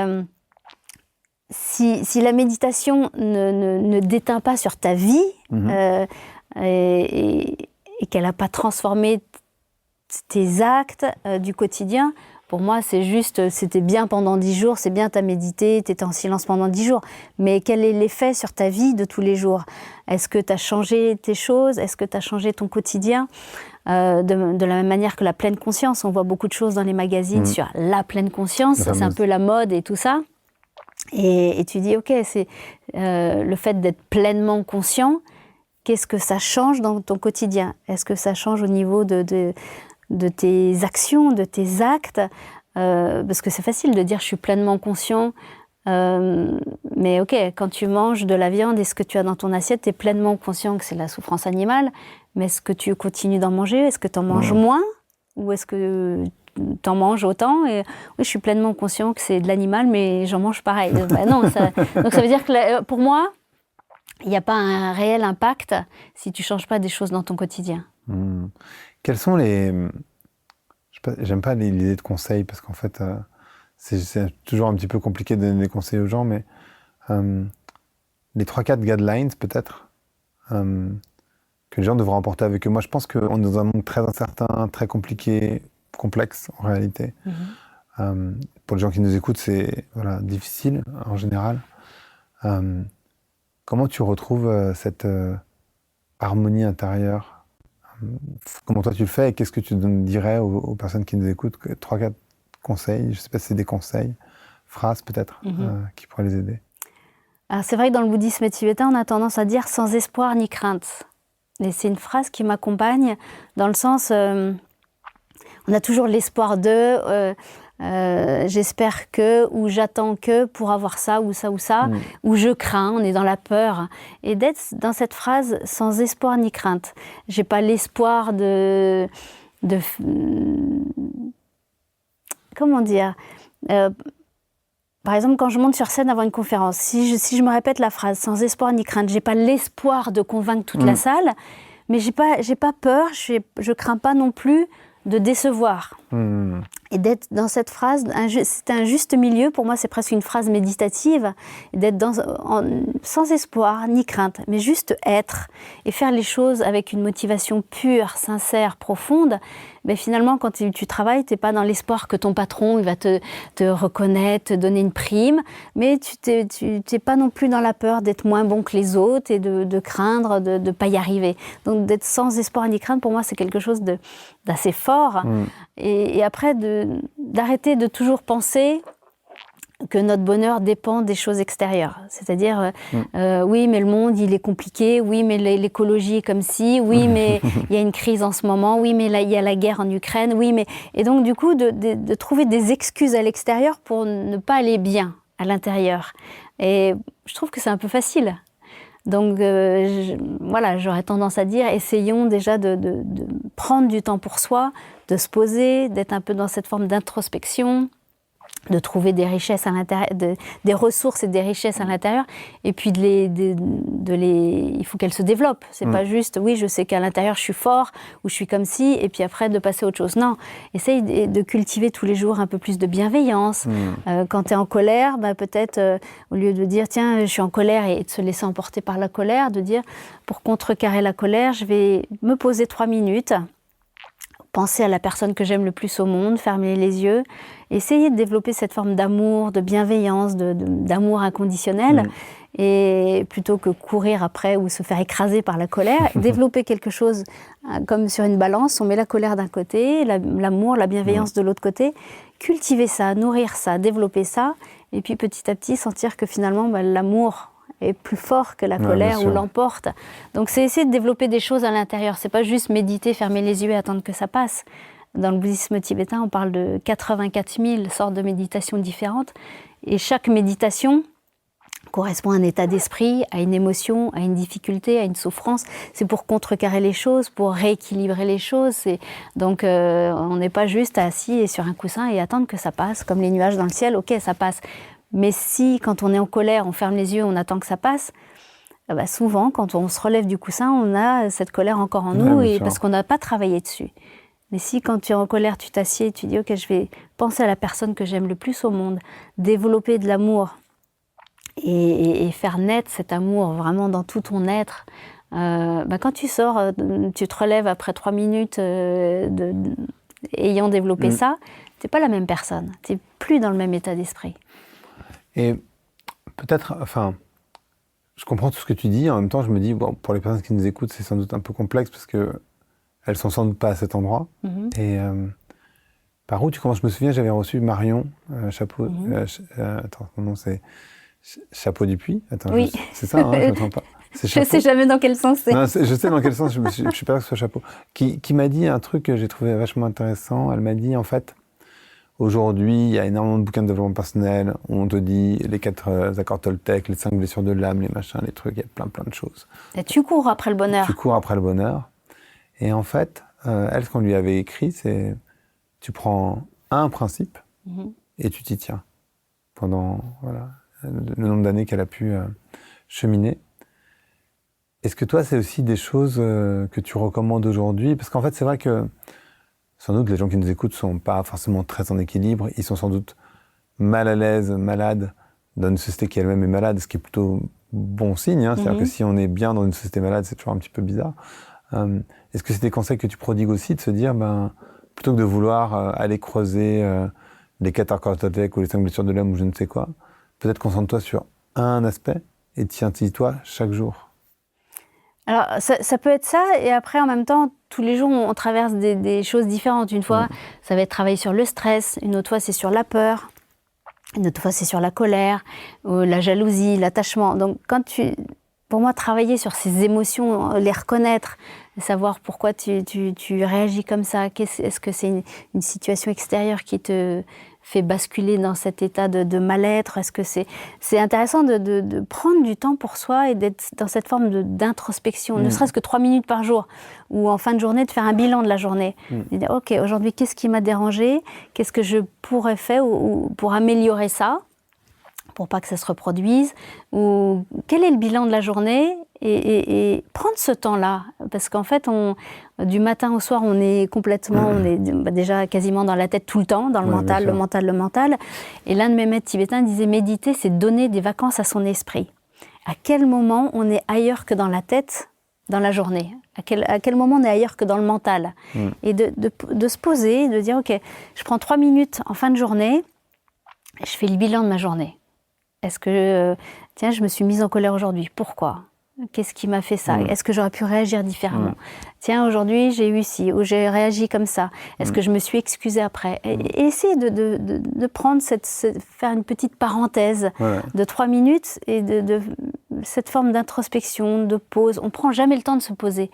si la méditation ne déteint pas sur ta vie et qu'elle n'a pas transformé tes actes du quotidien, pour moi, c'est juste, c'était bien pendant 10 jours, c'est bien, tu as médité, tu étais en silence pendant 10 jours. Mais quel est l'effet sur ta vie de tous les jours? Est-ce que tu as changé tes choses? Est-ce que tu as changé ton quotidien? De la même manière que la pleine conscience. On voit beaucoup de choses dans les magazines sur la pleine conscience. C'est un peu la mode et tout ça. Et tu dis, OK, c'est le fait d'être pleinement conscient, qu'est-ce que ça change dans ton quotidien? Est-ce que ça change au niveau de tes actions, de tes actes, parce que c'est facile de dire je suis pleinement conscient, mais ok, quand tu manges de la viande et ce que tu as dans ton assiette, tu es pleinement conscient que c'est la souffrance animale, mais est-ce que tu continues d'en manger? Est-ce que tu en manges moins? Ou est-ce que tu en manges autant? Et oui, je suis pleinement conscient que c'est de l'animal, mais j'en mange pareil. Non, donc ça veut dire que pour moi, il n'y a pas un réel impact si tu ne changes pas des choses dans ton quotidien. Quels sont les... J'aime pas l'idée de conseils, parce qu'en fait, c'est toujours un petit peu compliqué de donner des conseils aux gens, mais les 3-4 guidelines, peut-être, que les gens devraient emporter avec eux. Moi, je pense qu'on est dans un monde très incertain, très compliqué, complexe, en réalité. Pour les gens qui nous écoutent, c'est difficile, en général. Comment tu retrouves cette harmonie intérieure? Comment toi tu le fais et qu'est-ce que tu dirais aux personnes qui nous écoutent? 3-4 conseils, je ne sais pas si c'est des conseils, phrases peut-être, qui pourraient les aider. Alors c'est vrai que dans le bouddhisme tibétain, on a tendance à dire sans espoir ni crainte. Et c'est une phrase qui m'accompagne dans le sens, on a toujours l'espoir de, j'espère que, ou j'attends que pour avoir ça, ou ou je crains, on est dans la peur. Et d'être dans cette phrase sans espoir ni crainte. J'ai pas l'espoir comment dire, par exemple, quand je monte sur scène avant une conférence, si je me répète la phrase sans espoir ni crainte, j'ai pas l'espoir de convaincre toute la salle, mais j'ai pas peur, je crains pas non plus de décevoir. Et d'être dans cette phrase, c'est un juste milieu, pour moi c'est presque une phrase méditative, d'être sans espoir ni crainte, mais juste être et faire les choses avec une motivation pure, sincère, profonde. Mais finalement, quand tu travailles, tu n'es pas dans l'espoir que ton patron il va te reconnaître, te donner une prime, mais tu n'es pas non plus dans la peur d'être moins bon que les autres et de craindre de ne pas y arriver. Donc d'être sans espoir ni crainte, pour moi, c'est quelque chose d'assez fort. Et après, d'arrêter de toujours penser que notre bonheur dépend des choses extérieures. C'est-à-dire, oui, mais le monde, il est compliqué, oui, mais l'écologie est comme ci, oui, mais il y a une crise en ce moment, oui, mais là, il y a la guerre en Ukraine, oui, mais... Et donc, du coup, de trouver des excuses à l'extérieur pour ne pas aller bien à l'intérieur. Et je trouve que c'est un peu facile. Donc, j'aurais tendance à dire, essayons déjà de prendre du temps pour soi, de se poser, d'être un peu dans cette forme d'introspection, de trouver des richesses à l'intérieur, des ressources et des richesses à l'intérieur, et puis il faut qu'elles se développent. C'est pas juste, oui, je sais qu'à l'intérieur je suis fort, ou je suis comme ci, et puis après de passer à autre chose. Non, essaye de cultiver tous les jours un peu plus de bienveillance. Quand tu es en colère, peut-être, au lieu de dire, tiens, je suis en colère, et de se laisser emporter par la colère, de dire, pour contrecarrer la colère, je vais me poser 3 minutes, penser à la personne que j'aime le plus au monde, fermer les yeux, essayer de développer cette forme d'amour, de bienveillance, d'amour inconditionnel, et plutôt que courir après ou se faire écraser par la colère, développer quelque chose comme sur une balance, on met la colère d'un côté, l'amour, la bienveillance de l'autre côté, cultiver ça, nourrir ça, développer ça, et puis petit à petit sentir que finalement l'amour est plus fort que la colère ou l'emporte. Donc c'est essayer de développer des choses à l'intérieur. C'est pas juste méditer, fermer les yeux et attendre que ça passe. Dans le bouddhisme tibétain, on parle de 84 000 sortes de méditations différentes. Et chaque méditation correspond à un état d'esprit, à une émotion, à une difficulté, à une souffrance. C'est pour contrecarrer les choses, pour rééquilibrer les choses. Donc on n'est pas juste assis sur un coussin et attendre que ça passe, comme les nuages dans le ciel, ok, ça passe. Mais si, quand on est en colère, on ferme les yeux, on attend que ça passe, souvent, quand on se relève du coussin, on a cette colère encore en nous, parce qu'on n'a pas travaillé dessus. Mais si, quand tu es en colère, tu t'assieds, tu dis « Ok, je vais penser à la personne que j'aime le plus au monde, développer de l'amour et faire naître cet amour vraiment dans tout ton être. Quand tu sors, tu te relèves après 3 minutes ayant développé ça, tu n'es pas la même personne, tu n'es plus dans le même état d'esprit. Et peut-être, je comprends tout ce que tu dis, en même temps je me dis, bon, pour les personnes qui nous écoutent, c'est sans doute un peu complexe parce qu'elles sont sans doute pas à cet endroit. Et par où tu commences? Je me souviens, j'avais reçu Marion Chapeau, attends, son nom c'est Chapeau du Puy. Attends, oui. C'est ça, je ne me trompe pas. Je ne sais jamais dans quel sens c'est. Non, je sais dans quel sens, je ne suis pas sûr que ce soit Chapeau. Qui m'a dit un truc que j'ai trouvé vachement intéressant. Elle m'a dit, en fait, aujourd'hui, il y a énormément de bouquins de développement personnel. On te dit les 4 accords Toltec, les 5 blessures de l'âme, les machins, les trucs, il y a plein de choses. Et tu cours après le bonheur. Tu cours après le bonheur. Et en fait, elle, ce qu'on lui avait écrit, c'est tu prends un principe et tu t'y tiens pendant le nombre d'années qu'elle a pu cheminer. Est-ce que toi, c'est aussi des choses que tu recommandes aujourd'hui? Parce qu'en fait, c'est vrai que sans doute les gens qui nous écoutent ne sont pas forcément très en équilibre. Ils sont sans doute mal à l'aise, malades dans une société qui elle-même est malade, ce qui est plutôt bon signe. C'est-à-dire que si on est bien dans une société malade, c'est toujours un petit peu bizarre. Est-ce que c'est des conseils que tu prodigues aussi, de se dire, plutôt que de vouloir aller creuser les 4 accords Toltec ou les 5 blessures de l'âme ou je ne sais quoi, peut-être concentre-toi sur un aspect et tiens-toi chaque jour? Alors, ça peut être ça, et après, en même temps, tous les jours, on traverse des choses différentes. Une fois, ça va être travailler sur le stress, une autre fois, c'est sur la peur, une autre fois, c'est sur la colère, ou la jalousie, l'attachement. Donc, pour moi, travailler sur ces émotions, les reconnaître, savoir pourquoi tu réagis comme ça, est-ce que c'est une situation extérieure qui te fait basculer dans cet état de mal-être? Est-ce que c'est intéressant de prendre du temps pour soi et d'être dans cette forme d'introspection, ne serait-ce que 3 minutes par jour, ou en fin de journée, de faire un bilan de la journée. Et dire, ok, aujourd'hui, qu'est-ce qui m'a dérangé? Qu'est-ce que je pourrais faire pour améliorer ça, pour pas que ça se reproduise? Ou quel est le bilan de la journée? Et prendre ce temps-là, parce qu'en fait, du matin au soir, on est déjà quasiment dans la tête tout le temps, dans le mental. Et l'un de mes maîtres tibétains disait, méditer, c'est donner des vacances à son esprit. À quel moment on est ailleurs que dans la tête, dans la journée? À quel moment on est ailleurs que dans le mental? Et de se poser, de dire, ok, je prends 3 minutes en fin de journée, je fais le bilan de ma journée. Est-ce que, je me suis mise en colère aujourd'hui? Pourquoi? Qu'est-ce qui m'a fait ça? Est-ce que j'aurais pu réagir différemment? Tiens, aujourd'hui, j'ai eu ci, ou j'ai réagi comme ça. Est-ce que je me suis excusée après? Et essayer de prendre faire une petite parenthèse de 3 minutes et de cette forme d'introspection, de pause. On ne prend jamais le temps de se poser.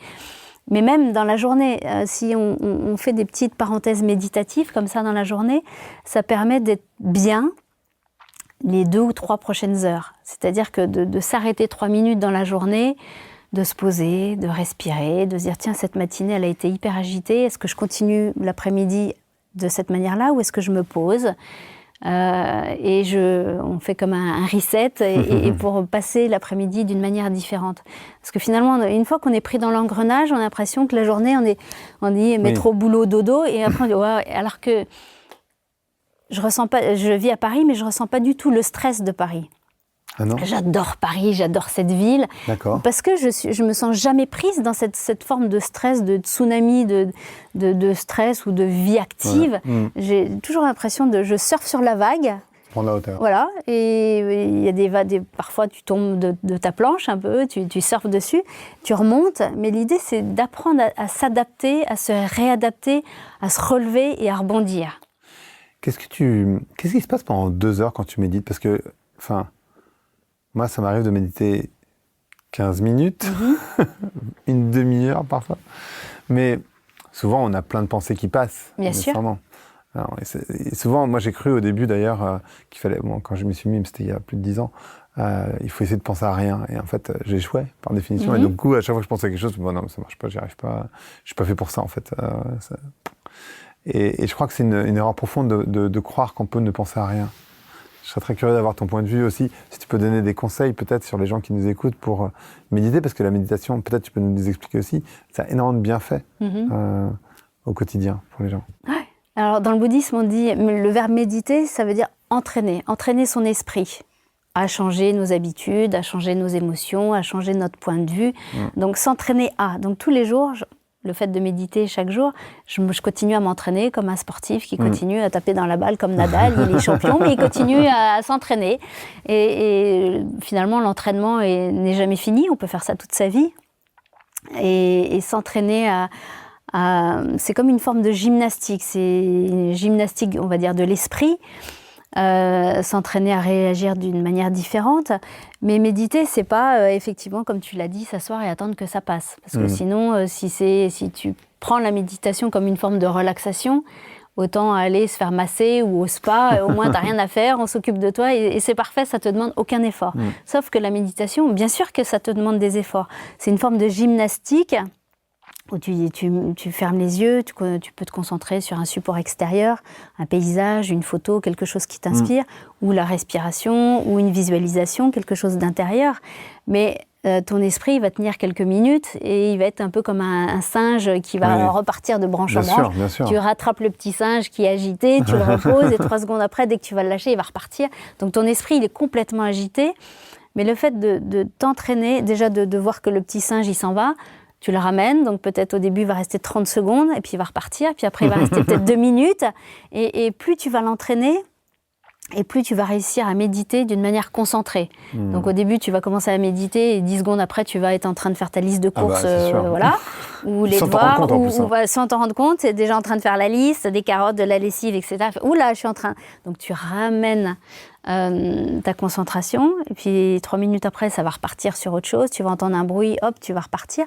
Mais même dans la journée, si on fait des petites parenthèses méditatives comme ça dans la journée, ça permet d'être bien les 2 ou 3 prochaines heures. C'est-à-dire que de s'arrêter 3 minutes dans la journée, de se poser, de respirer, de se dire, tiens, cette matinée, elle a été hyper agitée, est-ce que je continue l'après-midi de cette manière-là, ou est-ce que je me pose on fait comme un reset, et pour passer l'après-midi d'une manière différente. Parce que finalement, une fois qu'on est pris dans l'engrenage, on a l'impression que la journée, on dit métro, boulot, dodo, et après on dit, ouais, alors que je vis à Paris, mais je ne ressens pas du tout le stress de Paris. Ah non? J'adore Paris, j'adore cette ville. D'accord. Parce que je me sens jamais prise dans cette forme de stress, de tsunami, de stress ou de vie active. J'ai toujours l'impression je surfe sur la vague. Prendre la hauteur. Voilà, et il y a des vagues, parfois tu tombes de ta planche un peu, tu surfes dessus, tu remontes, mais l'idée c'est d'apprendre à s'adapter, à se réadapter, à se relever et à rebondir. Qu'est-ce qui se passe pendant 2 heures quand tu médites? Parce que, moi, ça m'arrive de méditer 15 minutes, une demi-heure parfois. Mais souvent, on a plein de pensées qui passent. Bien sûr. Alors, et souvent, moi, j'ai cru au début d'ailleurs qu'il fallait, quand je m'y suis mis, c'était il y a plus de 10 ans, il faut essayer de penser à rien. Et en fait, j'échouais par définition. Et du coup, à chaque fois que je pensais à quelque chose, non, ça marche pas, j'y arrive pas. Je suis pas fait pour ça, en fait. Et je crois que c'est une erreur profonde de croire qu'on peut ne penser à rien. Je serais très curieux d'avoir ton point de vue aussi, si tu peux donner des conseils peut-être sur les gens qui nous écoutent pour méditer, parce que la méditation, peut-être tu peux nous expliquer aussi, ça a énormément de bienfaits au quotidien pour les gens. Ouais. Alors dans le bouddhisme, on dit, le verbe méditer, ça veut dire entraîner son esprit à changer nos habitudes, à changer nos émotions, à changer notre point de vue. Donc s'entraîner à. Donc tous les jours, le fait de méditer chaque jour, je continue à m'entraîner comme un sportif qui continue à taper dans la balle comme Nadal. Il est champion, mais il continue à s'entraîner. Et finalement, l'entraînement n'est jamais fini. On peut faire ça toute sa vie. Et s'entraîner c'est comme une forme de gymnastique. C'est une gymnastique, on va dire, de l'esprit. S'entraîner à réagir d'une manière différente. Mais méditer, c'est pas effectivement, comme tu l'as dit, s'asseoir et attendre que ça passe. Parce que sinon, si tu prends la méditation comme une forme de relaxation, autant aller se faire masser ou au spa, au moins t'as rien à faire, on s'occupe de toi et c'est parfait, ça te demande aucun effort. Sauf que la méditation, bien sûr que ça te demande des efforts. C'est une forme de gymnastique où tu fermes les yeux, tu peux te concentrer sur un support extérieur, un paysage, une photo, quelque chose qui t'inspire, ou la respiration, ou une visualisation, quelque chose d'intérieur. Mais ton esprit va tenir quelques minutes et il va être un peu comme un singe qui va repartir de branche en branche. Bien sûr. Tu rattrapes le petit singe qui est agité, tu le reposes et 3 secondes après, dès que tu vas le lâcher, il va repartir. Donc ton esprit, il est complètement agité. Mais le fait de t'entraîner, déjà de voir que le petit singe, il s'en va, tu le ramènes, donc peut-être au début il va rester 30 secondes, et puis il va repartir, puis après il va rester peut-être 2 minutes, et plus tu vas l'entraîner, et plus tu vas réussir à méditer d'une manière concentrée. Donc au début tu vas commencer à méditer, et 10 secondes après tu vas être en train de faire ta liste de courses, voilà, ou les devoirs, sans t'en rendre compte, tu es déjà en train de faire la liste, des carottes, de la lessive, etc. Oula, je suis en train... Donc tu ramènes ta concentration, et puis 3 minutes après, ça va repartir sur autre chose, tu vas entendre un bruit, hop, tu vas repartir.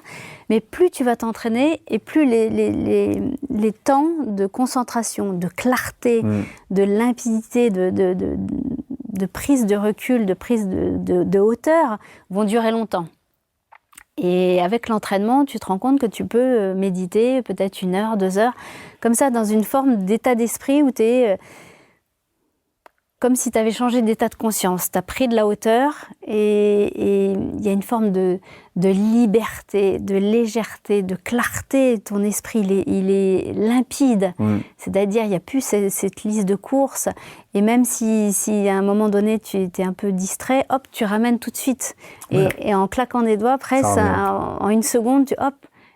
Mais plus tu vas t'entraîner, et plus les temps de concentration, de clarté, de limpidité, de prise de recul, de prise de hauteur vont durer longtemps. Et avec l'entraînement, tu te rends compte que tu peux méditer peut-être 1 heure, 2 heures, comme ça, dans une forme d'état d'esprit où tu es... comme si tu avais changé d'état de conscience, tu as pris de la hauteur et il y a une forme de liberté, de légèreté, de clarté. Ton esprit, il est limpide. C'est-à-dire, il n'y a plus cette liste de courses. Et même si à un moment donné, tu étais un peu distrait, hop, tu ramènes tout de suite. Et en claquant des doigts, presque, en 1 seconde,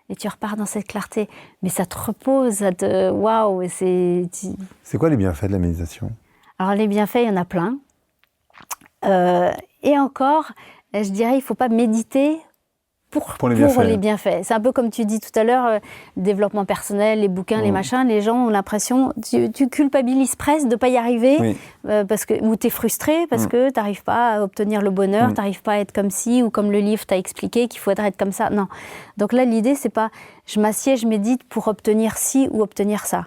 et tu repars dans cette clarté. Mais ça te repose, ça te... Waouh! C'est quoi les bienfaits de la méditation ? Alors les bienfaits, il y en a plein. Et encore, je dirais, il ne faut pas méditer pour les bienfaits. C'est un peu comme tu dis tout à l'heure, développement personnel, les bouquins, les machins, les gens ont l'impression, tu culpabilises presque de ne pas y arriver, ou tu es frustré parce que tu n'arrives pas à obtenir le bonheur, tu n'arrives pas à être comme ci, ou comme le livre t'a expliqué qu'il faut être comme ça. Non. Donc là, l'idée, c'est pas je m'assieds, je médite pour obtenir ci ou obtenir ça.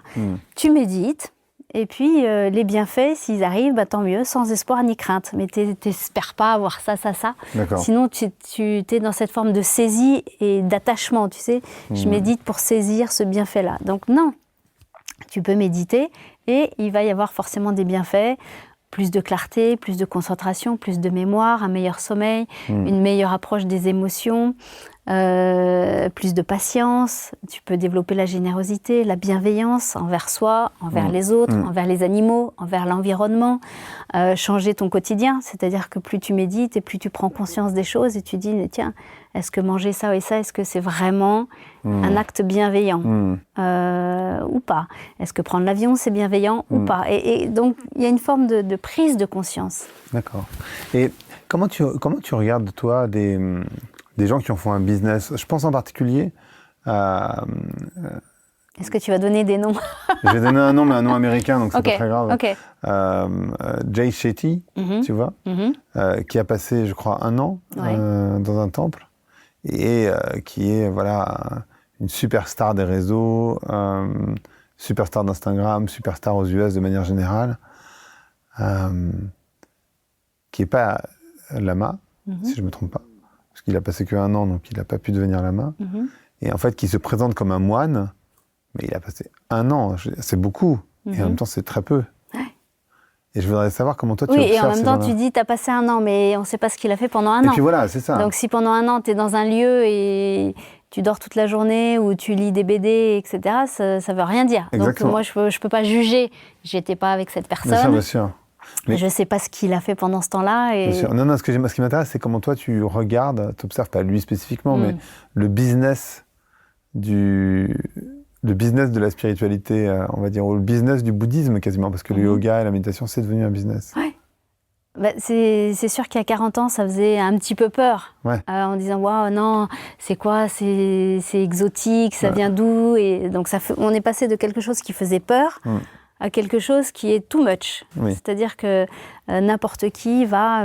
Tu médites. Et puis, les bienfaits, s'ils arrivent, tant mieux, sans espoir ni crainte. Mais tu n'espères pas avoir ça. Sinon, tu es dans cette forme de saisie et d'attachement, tu sais. Je médite pour saisir ce bienfait-là. Donc non, tu peux méditer et il va y avoir forcément des bienfaits. Plus de clarté, plus de concentration, plus de mémoire, un meilleur sommeil, une meilleure approche des émotions, plus de patience. Tu peux développer la générosité, la bienveillance envers soi, envers les autres, envers les animaux, envers l'environnement. Changer ton quotidien, c'est-à-dire que plus tu médites et plus tu prends conscience des choses et tu dis, tiens, est-ce que manger ça et ça, est-ce que c'est vraiment un acte bienveillant ou pas? Est-ce que prendre l'avion, c'est bienveillant ou pas? Et donc, il y a une forme de prise de conscience. D'accord. Et comment tu regardes, toi, des gens qui en font un business? Je pense en particulier à... Est-ce que tu vas donner des noms? Je vais donner un nom, mais un nom américain, donc c'est pas très grave. Jay Shetty, tu vois, qui a passé, je crois, 1 an dans un temple, et qui est, une superstar des réseaux, superstar d'Instagram, superstar aux US de manière générale, qui n'est pas lama, si je ne me trompe pas, parce qu'il a passé que 1 an, donc il n'a pas pu devenir lama, et en fait qui se présente comme un moine, mais il a passé 1 an, c'est beaucoup, et en même temps c'est très peu. Et je voudrais savoir comment toi tu observes ces gens-là. Oui, et en même temps tu dis, tu as passé 1 an, mais on ne sait pas ce qu'il a fait pendant 1 an. Et puis voilà, c'est ça. Donc si pendant 1 an tu es dans un lieu et tu dors toute la journée ou tu lis des BD, etc., ça ne veut rien dire. Exactement. Donc moi je peux pas juger, j'étais pas avec cette personne. Bien sûr. Mais... Je ne sais pas ce qu'il a fait pendant ce temps-là. Et... Non, ce qui m'intéresse, c'est comment toi tu regardes, tu observes, pas lui spécifiquement, mais le business de la spiritualité, on va dire, ou le business du bouddhisme quasiment, parce que le yoga et la méditation, c'est devenu un business. Ouais. Bah, c'est sûr qu'il y a 40 ans, ça faisait un petit peu peur, en disant « Waouh, non, c'est quoi, c'est exotique, ça vient d'où ?» Et donc on est passé de quelque chose qui faisait peur à quelque chose qui est too much. C'est-à-dire que n'importe qui va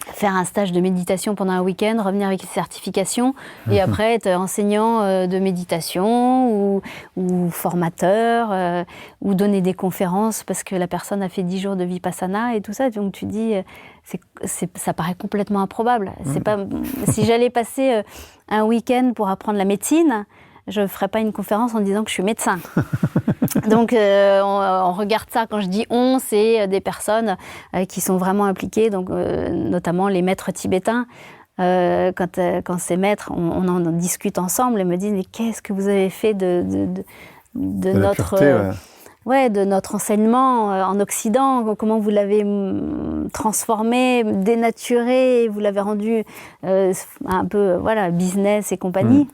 faire un stage de méditation pendant un week-end, revenir avec une certification et après être enseignant de méditation ou formateur ou donner des conférences parce que la personne a fait 10 jours de vipassana et tout ça. Donc tu dis, ça paraît complètement improbable. C'est pas, si j'allais passer un week-end pour apprendre la médecine, je ne ferais pas une conférence en disant que je suis médecin. Donc on regarde ça, quand je dis on, c'est des personnes qui sont vraiment impliquées, donc, notamment les maîtres tibétains. Quand ces maîtres, on en discute ensemble et me disent « Mais qu'est-ce que vous avez fait de notre... pureté, de notre enseignement en Occident, comment vous l'avez transformé, dénaturé, vous l'avez rendu un peu business et compagnie ».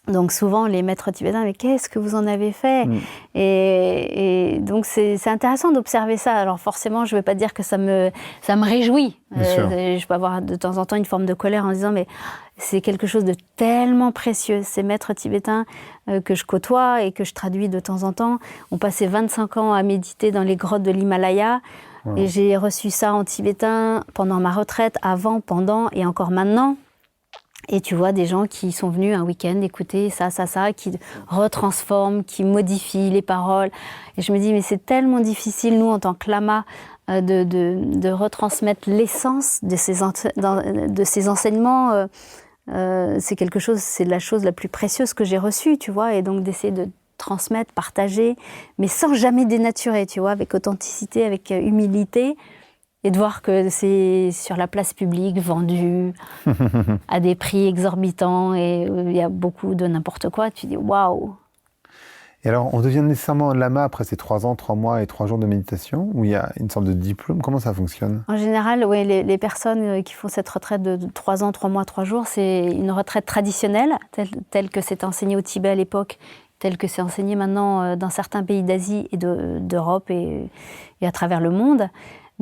Donc souvent, les maîtres tibétains, mais qu'est-ce que vous en avez fait ? Et donc c'est intéressant d'observer ça. Alors forcément, je ne vais pas dire que ça me réjouit. Je peux avoir de temps en temps une forme de colère en disant, mais c'est quelque chose de tellement précieux. Ces maîtres tibétains que je côtoie et que je traduis de temps en temps ont passé 25 ans à méditer dans les grottes de l'Himalaya. Et j'ai reçu ça en tibétain pendant ma retraite, avant, pendant et encore maintenant. Et tu vois des gens qui sont venus un week-end écouter ça, qui retransforment, qui modifient les paroles. Et je me dis, mais c'est tellement difficile, nous, en tant que lama, de retransmettre l'essence de ces enseignements. C'est la chose la plus précieuse que j'ai reçue, tu vois. Et donc d'essayer de transmettre, partager, mais sans jamais dénaturer, tu vois, avec authenticité, avec humilité. Et de voir que c'est sur la place publique, vendu à des prix exorbitants, et il y a beaucoup de n'importe quoi, tu dis waouh. Et alors, on devient nécessairement lama après ces 3 ans, 3 mois et 3 jours de méditation, où il y a une sorte de diplôme? Comment ça fonctionne? En général, oui, les personnes qui font cette retraite de 3 ans, 3 mois, 3 jours, c'est une retraite traditionnelle, telle que c'était enseigné au Tibet à l'époque, telle que c'est enseigné maintenant dans certains pays d'Asie et d'Europe et à travers le monde.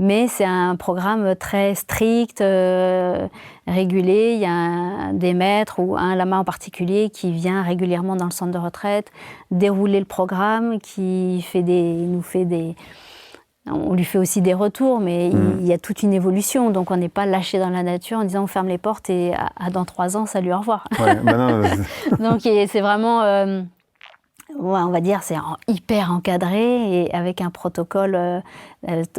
Mais c'est un programme très strict, régulé. Il y a des maîtres ou un lama en particulier qui vient régulièrement dans le centre de retraite dérouler le programme, qui on lui fait aussi des retours, mais il y a toute une évolution. Donc on n'est pas lâché dans la nature en disant on ferme les portes et dans 3 ans, salut, au revoir. Donc c'est vraiment... on va dire c'est hyper encadré et avec un protocole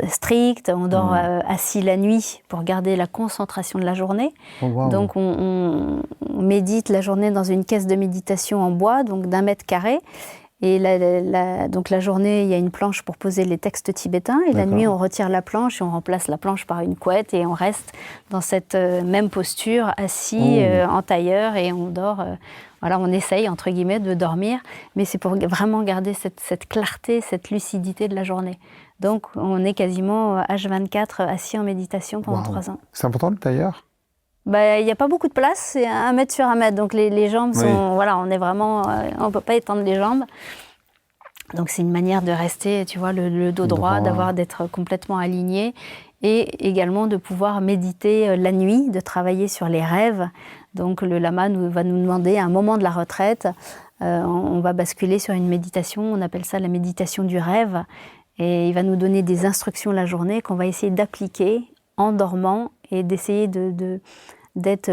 strict. On dort assis la nuit pour garder la concentration de la journée. Donc on médite la journée dans une caisse de méditation en bois, donc d'1 mètre carré. Et donc la journée, il y a une planche pour poser les textes tibétains. Et la nuit, on retire la planche et on remplace la planche par une couette. Et on reste dans cette même posture, assis en tailleur, et on dort... on essaye, entre guillemets, de dormir, mais c'est pour vraiment garder cette clarté, cette lucidité de la journée. Donc, on est quasiment H24 assis en méditation pendant 3 ans. C'est important le tailleur? Il n'y a pas beaucoup de place, c'est 1 mètre sur 1 mètre, donc les jambes sont... on est vraiment... on ne peut pas étendre les jambes. Donc, c'est une manière de rester, tu vois, le dos droit, d'être complètement aligné, et également de pouvoir méditer la nuit, de travailler sur les rêves. Donc le lama va nous demander, à un moment de la retraite, on va basculer sur une méditation, on appelle ça la méditation du rêve, et il va nous donner des instructions la journée qu'on va essayer d'appliquer en dormant et d'essayer d'être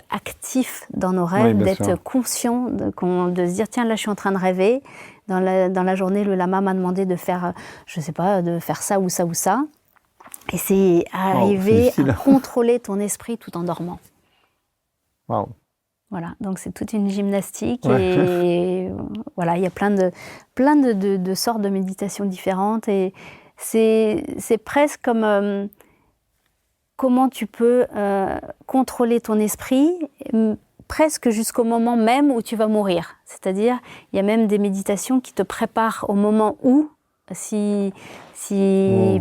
actif dans nos rêves, d'être conscient, de se dire tiens, là je suis en train de rêver. Dans la journée, le lama m'a demandé de faire, je sais pas, de faire ça ou ça ou ça. Et c'est arriver à contrôler ton esprit tout en dormant. Wow. Voilà, donc c'est toute une gymnastique et voilà, il y a plein de sortes de méditations différentes et c'est presque comme comment tu peux contrôler ton esprit presque jusqu'au moment même où tu vas mourir. C'est-à-dire, il y a même des méditations qui te préparent au moment où Si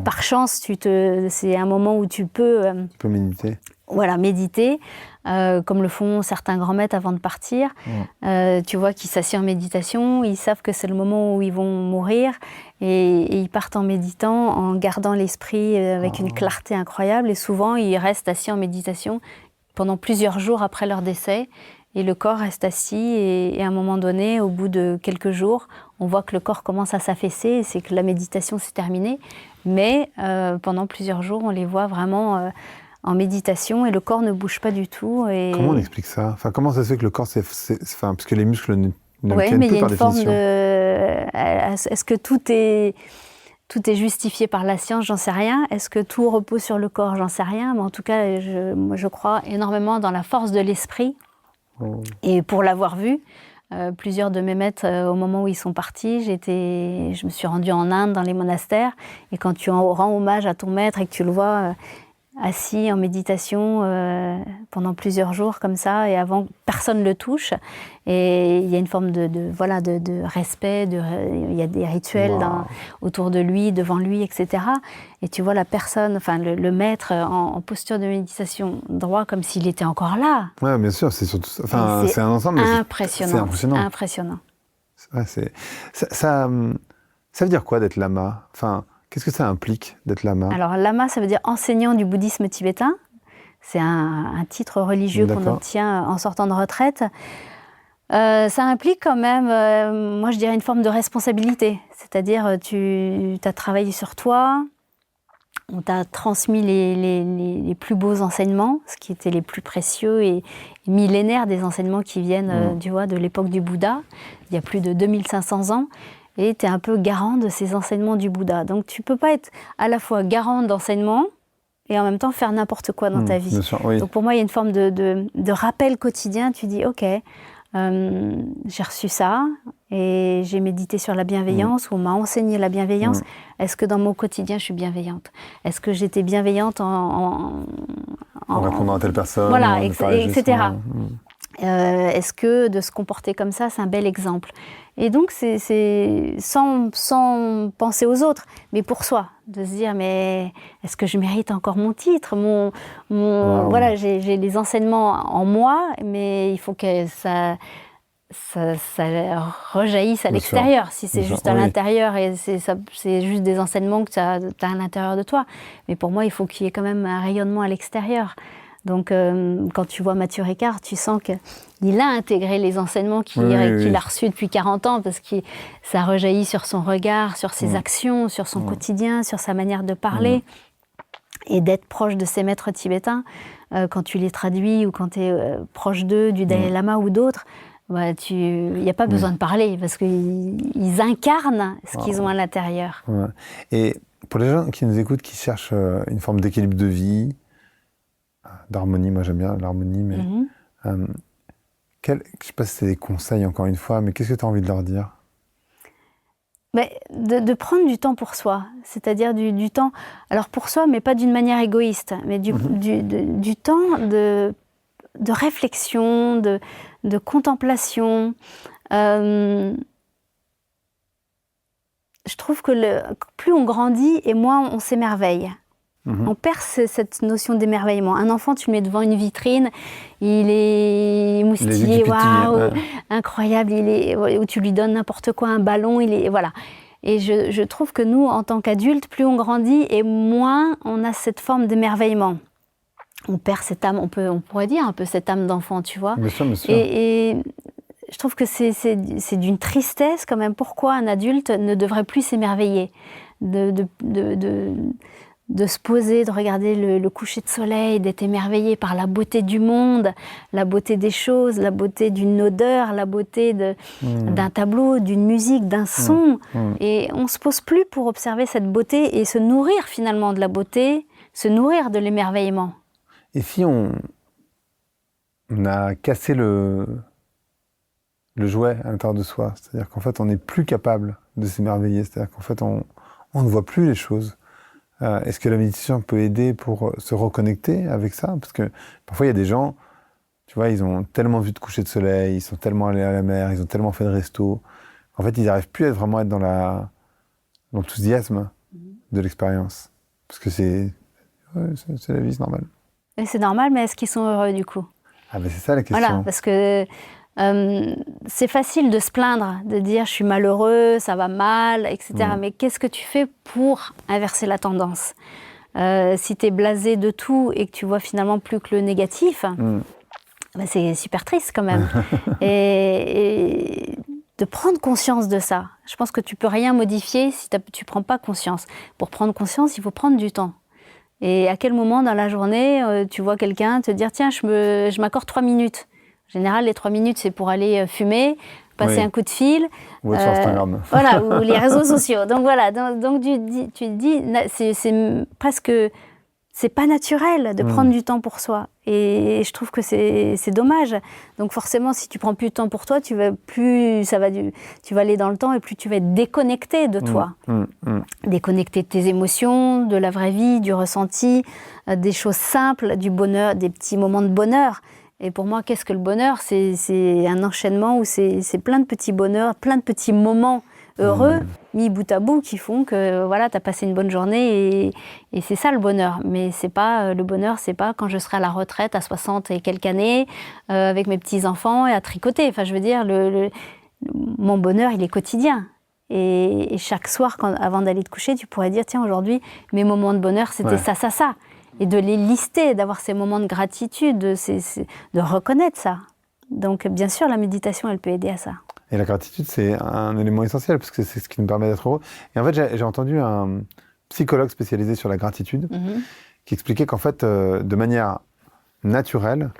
par chance, c'est un moment où tu peux méditer. Voilà, méditer, comme le font certains grands maîtres avant de partir. Tu vois qu'ils s'assiedent en méditation, ils savent que c'est le moment où ils vont mourir et ils partent en méditant, en gardant l'esprit avec une clarté incroyable. Et souvent, ils restent assis en méditation pendant plusieurs jours après leur décès. Et le corps reste assis et à un moment donné, au bout de quelques jours, on voit que le corps commence à s'affaisser et c'est que la méditation s'est terminée. Mais pendant plusieurs jours, on les voit vraiment en méditation et le corps ne bouge pas du tout. Et... Comment on explique ça? Enfin, comment ça se fait que le corps, parce que les muscles ne ouais, tiennent mais plus par il y a une définition. forme de... Est-ce que tout est justifié par la science? J'en sais rien. Est-ce que tout repose sur le corps? J'en sais rien. Mais en tout cas, moi, je crois énormément dans la force de l'esprit. Et pour l'avoir vu, plusieurs de mes maîtres, au moment où ils sont partis, je me suis rendue en Inde, dans les monastères. Et quand tu rends hommage à ton maître et que tu le vois assis en méditation pendant plusieurs jours comme ça, et avant, personne ne le touche. Et il y a une forme de respect, il y a des rituels autour de lui, devant lui, etc. Et tu vois la personne, enfin le maître en posture de méditation droit, comme s'il était encore là. Oui, bien sûr, c'est surtout, enfin, c'est un ensemble. Impressionnant. C'est impressionnant. Impressionnant. Ouais, ça veut dire quoi d'être lama? Enfin, qu'est-ce que ça implique d'être lama? Alors lama, ça veut dire enseignant du bouddhisme tibétain. C'est un titre religieux qu'on obtient en sortant de retraite. Ça implique quand même, moi je dirais, une forme de responsabilité. C'est-à-dire, tu as travaillé sur toi, on t'a transmis les plus beaux enseignements, ce qui étaient les plus précieux et millénaires des enseignements qui viennent tu vois, de l'époque du Bouddha, il y a plus de 2500 ans. Et tu es un peu garant de ces enseignements du Bouddha. Donc tu ne peux pas être à la fois garant d'enseignements et en même temps faire n'importe quoi dans ta vie. Bien sûr, oui. Donc pour moi, il y a une forme de rappel quotidien. Tu dis, ok, j'ai reçu ça et j'ai médité sur la bienveillance ou on m'a enseigné la bienveillance. Est-ce que dans mon quotidien, je suis bienveillante? Est-ce que j'étais bienveillante en répondant à telle personne, voilà, etc. Est-ce que de se comporter comme ça, c'est un bel exemple? Et donc, c'est sans penser aux autres, mais pour soi, de se dire, mais est-ce que je mérite encore mon titre? Voilà, j'ai les enseignements en moi, mais il faut que ça rejaillisse à l'extérieur. Si c'est juste à l'intérieur et c'est juste des enseignements que tu as à l'intérieur de toi. Mais pour moi, il faut qu'il y ait quand même un rayonnement à l'extérieur. Donc, quand tu vois Mathieu Ricard, tu sens qu'il a intégré les enseignements qu'il a reçus depuis 40 ans, parce que ça rejaillit sur son regard, sur ses actions, sur son quotidien, sur sa manière de parler. Et d'être proche de ces maîtres tibétains, quand tu les traduis ou quand tu es proche d'eux, du Dalai Lama ou d'autres, bah, il n'y a pas besoin de parler, parce qu'ils incarnent ce qu'ils ont à l'intérieur. Ouais. Et pour les gens qui nous écoutent, qui cherchent une forme d'équilibre de vie, d'harmonie, moi j'aime bien l'harmonie, mais je ne sais pas si c'est des conseils encore une fois, mais qu'est-ce que tu as envie de leur dire? De prendre du temps pour soi, c'est-à-dire du temps, alors pour soi, mais pas d'une manière égoïste, mais du temps de réflexion, de contemplation. Je trouve que plus on grandit et moins on s'émerveille. On perd cette notion d'émerveillement. Un enfant, tu le mets devant une vitrine, il est moustillé, waouh, incroyable, ou tu lui donnes n'importe quoi, un ballon, voilà. Et je trouve que nous, en tant qu'adultes, plus on grandit et moins on a cette forme d'émerveillement. On perd cette âme, on pourrait dire un peu cette âme d'enfant, tu vois. Bien sûr, bien sûr. Et je trouve que c'est d'une tristesse quand même. Pourquoi un adulte ne devrait plus s'émerveiller de se poser, de regarder le coucher de soleil, d'être émerveillé par la beauté du monde, la beauté des choses, la beauté d'une odeur, la beauté d'un tableau, d'une musique, d'un son. Et on ne se pose plus pour observer cette beauté et se nourrir finalement de la beauté, se nourrir de l'émerveillement. Et si on a cassé le jouet à l'intérieur de soi, c'est-à-dire qu'en fait on n'est plus capable de s'émerveiller, c'est-à-dire qu'en fait on ne voit plus les choses. Est-ce que la méditation peut aider pour se reconnecter avec ça? Parce que parfois il y a des gens, tu vois, ils ont tellement vu de coucher de soleil, ils sont tellement allés à la mer, ils ont tellement fait de resto, en fait ils n'arrivent plus à vraiment être dans l'enthousiasme de l'expérience. Parce que c'est la vie, c'est normal. Et c'est normal, mais est-ce qu'ils sont heureux du coup? Ah ben c'est ça la question. Voilà, parce que c'est facile de se plaindre, de dire je suis malheureux, ça va mal, etc. Mais qu'est-ce que tu fais pour inverser la tendance? Si tu es blasé de tout et que tu vois finalement plus que le négatif, ben c'est super triste quand même. et de prendre conscience de ça. Je pense que tu peux rien modifier si tu prends pas conscience. Pour prendre conscience, il faut prendre du temps. Et à quel moment dans la journée, tu vois quelqu'un te dire « Tiens, je m'accorde 3 minutes ». En général, les 3 minutes, c'est pour aller fumer, passer un coup de fil. Ou être sur Instagram. Voilà, ou les réseaux sociaux. Donc voilà, donc tu te dis, c'est presque... C'est pas naturel de prendre du temps pour soi. Et je trouve que c'est dommage. Donc forcément, si tu prends plus de temps pour toi, tu vas aller dans le temps et plus tu vas être déconnecté de toi. Déconnecté de tes émotions, de la vraie vie, du ressenti, des choses simples, du bonheur, des petits moments de bonheur. Et pour moi, qu'est-ce que le bonheur? C'est un enchaînement où c'est plein de petits bonheurs, plein de petits moments heureux, mis bout à bout, qui font que voilà, tu as passé une bonne journée et c'est ça le bonheur. Mais c'est pas le bonheur, c'est pas quand je serai à la retraite à 60 et quelques années, avec mes petits-enfants et à tricoter. Enfin, je veux dire, mon bonheur, il est quotidien. Et chaque soir, avant d'aller te coucher, tu pourrais dire, tiens, aujourd'hui, mes moments de bonheur, c'était ça, ça, ça. Et de les lister, d'avoir ces moments de gratitude, de reconnaître ça. Donc, bien sûr, la méditation, elle peut aider à ça. Et la gratitude, c'est un élément essentiel, parce que c'est ce qui nous permet d'être heureux. Et en fait, j'ai entendu un psychologue spécialisé sur la gratitude qui expliquait qu'en fait, de manière naturelle,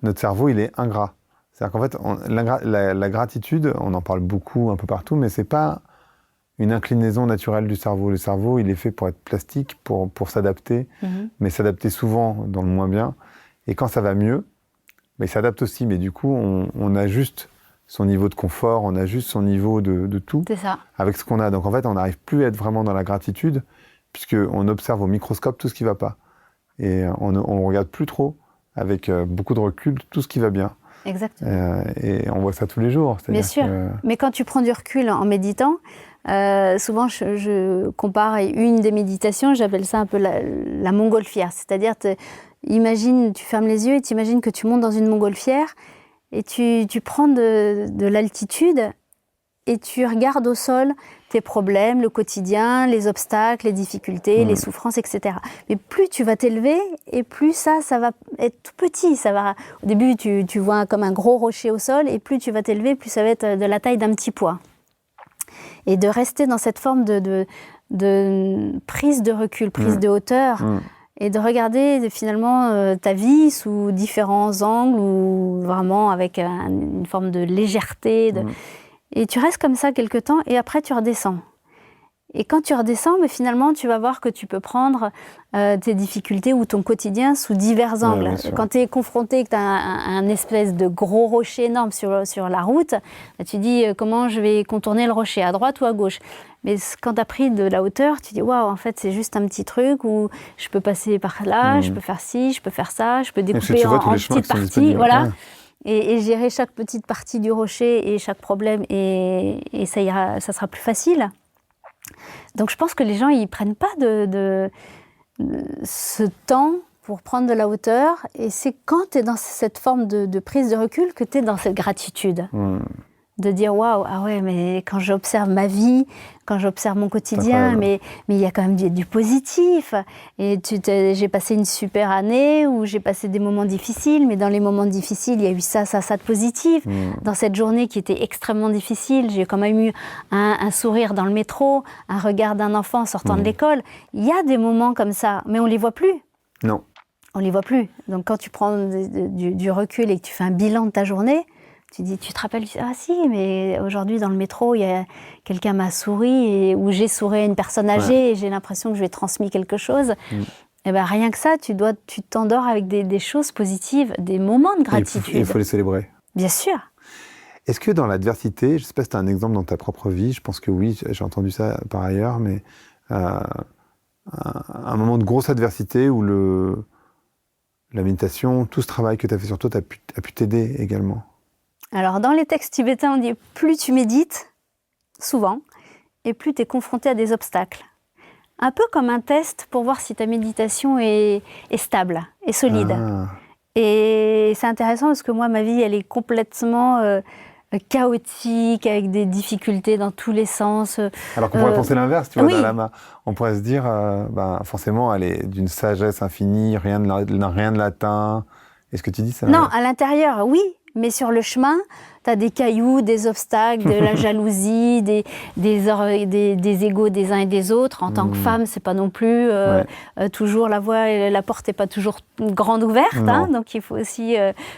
notre cerveau, il est ingrat. C'est-à-dire qu'en fait, la gratitude, on en parle beaucoup un peu partout, mais c'est pas une inclinaison naturelle du cerveau. Le cerveau, il est fait pour être plastique, pour s'adapter, mais s'adapter souvent dans le moins bien. Et quand ça va mieux, il s'adapte aussi, mais du coup, on ajuste son niveau de confort, on ajuste son niveau de tout avec ce qu'on a. Donc en fait, on n'arrive plus à être vraiment dans la gratitude, puisqu'on observe au microscope tout ce qui ne va pas. Et on ne regarde plus trop, avec beaucoup de recul, tout ce qui va bien. Exactement. Et on voit ça tous les jours. Bien sûr. Mais quand tu prends du recul en méditant, souvent je compare une des méditations, j'appelle ça un peu la montgolfière. C'est-à-dire, imagine, tu fermes les yeux et tu imagines que tu montes dans une montgolfière et tu prends de l'altitude et tu regardes au sol tes problèmes, le quotidien, les obstacles, les difficultés, les souffrances, etc. Mais plus tu vas t'élever et plus ça va être tout petit. Au début, tu vois comme un gros rocher au sol et plus tu vas t'élever, plus ça va être de la taille d'un petit pois. Et de rester dans cette forme de prise de recul, prise de hauteur, et de regarder finalement ta vie sous différents angles ou vraiment avec une forme de légèreté. Et tu restes comme ça quelque temps et après tu redescends. Et quand tu redescends, mais finalement, tu vas voir que tu peux prendre tes difficultés ou ton quotidien sous divers angles. Quand tu es confronté, que tu as un espèce de gros rocher énorme sur la route, bah, tu dis comment je vais contourner le rocher, à droite ou à gauche. Mais quand tu as pris de la hauteur, tu dis waouh, en fait, c'est juste un petit truc où je peux passer par là, je peux faire ci, je peux faire ça, je peux découper en petites parties. Voilà. Et gérer chaque petite partie du rocher et chaque problème, et ça sera plus facile. Donc je pense que les gens, ils prennent pas de ce temps pour prendre de la hauteur. Et c'est quand tu es dans cette forme de prise de recul que tu es dans cette gratitude. De dire waouh, ah ouais, mais quand j'observe ma vie, quand j'observe mon quotidien, mais il y a quand même du positif. Et j'ai passé une super année où j'ai passé des moments difficiles, mais dans les moments difficiles, il y a eu ça de positif. Dans cette journée qui était extrêmement difficile, j'ai quand même eu un sourire dans le métro, un regard d'un enfant sortant de l'école. Il y a des moments comme ça, mais on les voit plus. Non. On les voit plus. Donc quand tu prends du recul et que tu fais un bilan de ta journée, tu te rappelles, ah si, mais aujourd'hui dans le métro, quelqu'un m'a souri, ou j'ai souri à une personne âgée et j'ai l'impression que je lui ai transmis quelque chose. Et ben rien que ça, tu t'endors avec des choses positives, des moments de gratitude. Il faut les célébrer. Bien sûr. Est-ce que dans l'adversité, je ne sais pas si tu as un exemple dans ta propre vie, je pense que oui, j'ai entendu ça par ailleurs, mais un moment de grosse adversité où la méditation, tout ce travail que tu as fait sur toi, a pu t'aider également? Alors, dans les textes tibétains, on dit plus tu médites, souvent, et plus tu es confronté à des obstacles. Un peu comme un test pour voir si ta méditation est stable, est solide. Ah. Et c'est intéressant parce que moi, ma vie, elle est complètement chaotique, avec des difficultés dans tous les sens. Alors qu'on pourrait penser l'inverse, tu vois, oui. d'un lama. On pourrait se dire, forcément, elle est d'une sagesse infinie, rien ne l'atteint. Est-ce que tu dis ça? Non, à l'intérieur, oui, mais sur le chemin, tu as des cailloux, des obstacles, de la jalousie, des égos des uns et des autres. En tant que femme, c'est pas non plus toujours la voie, la porte n'est pas toujours grande ouverte, hein, donc il faut aussi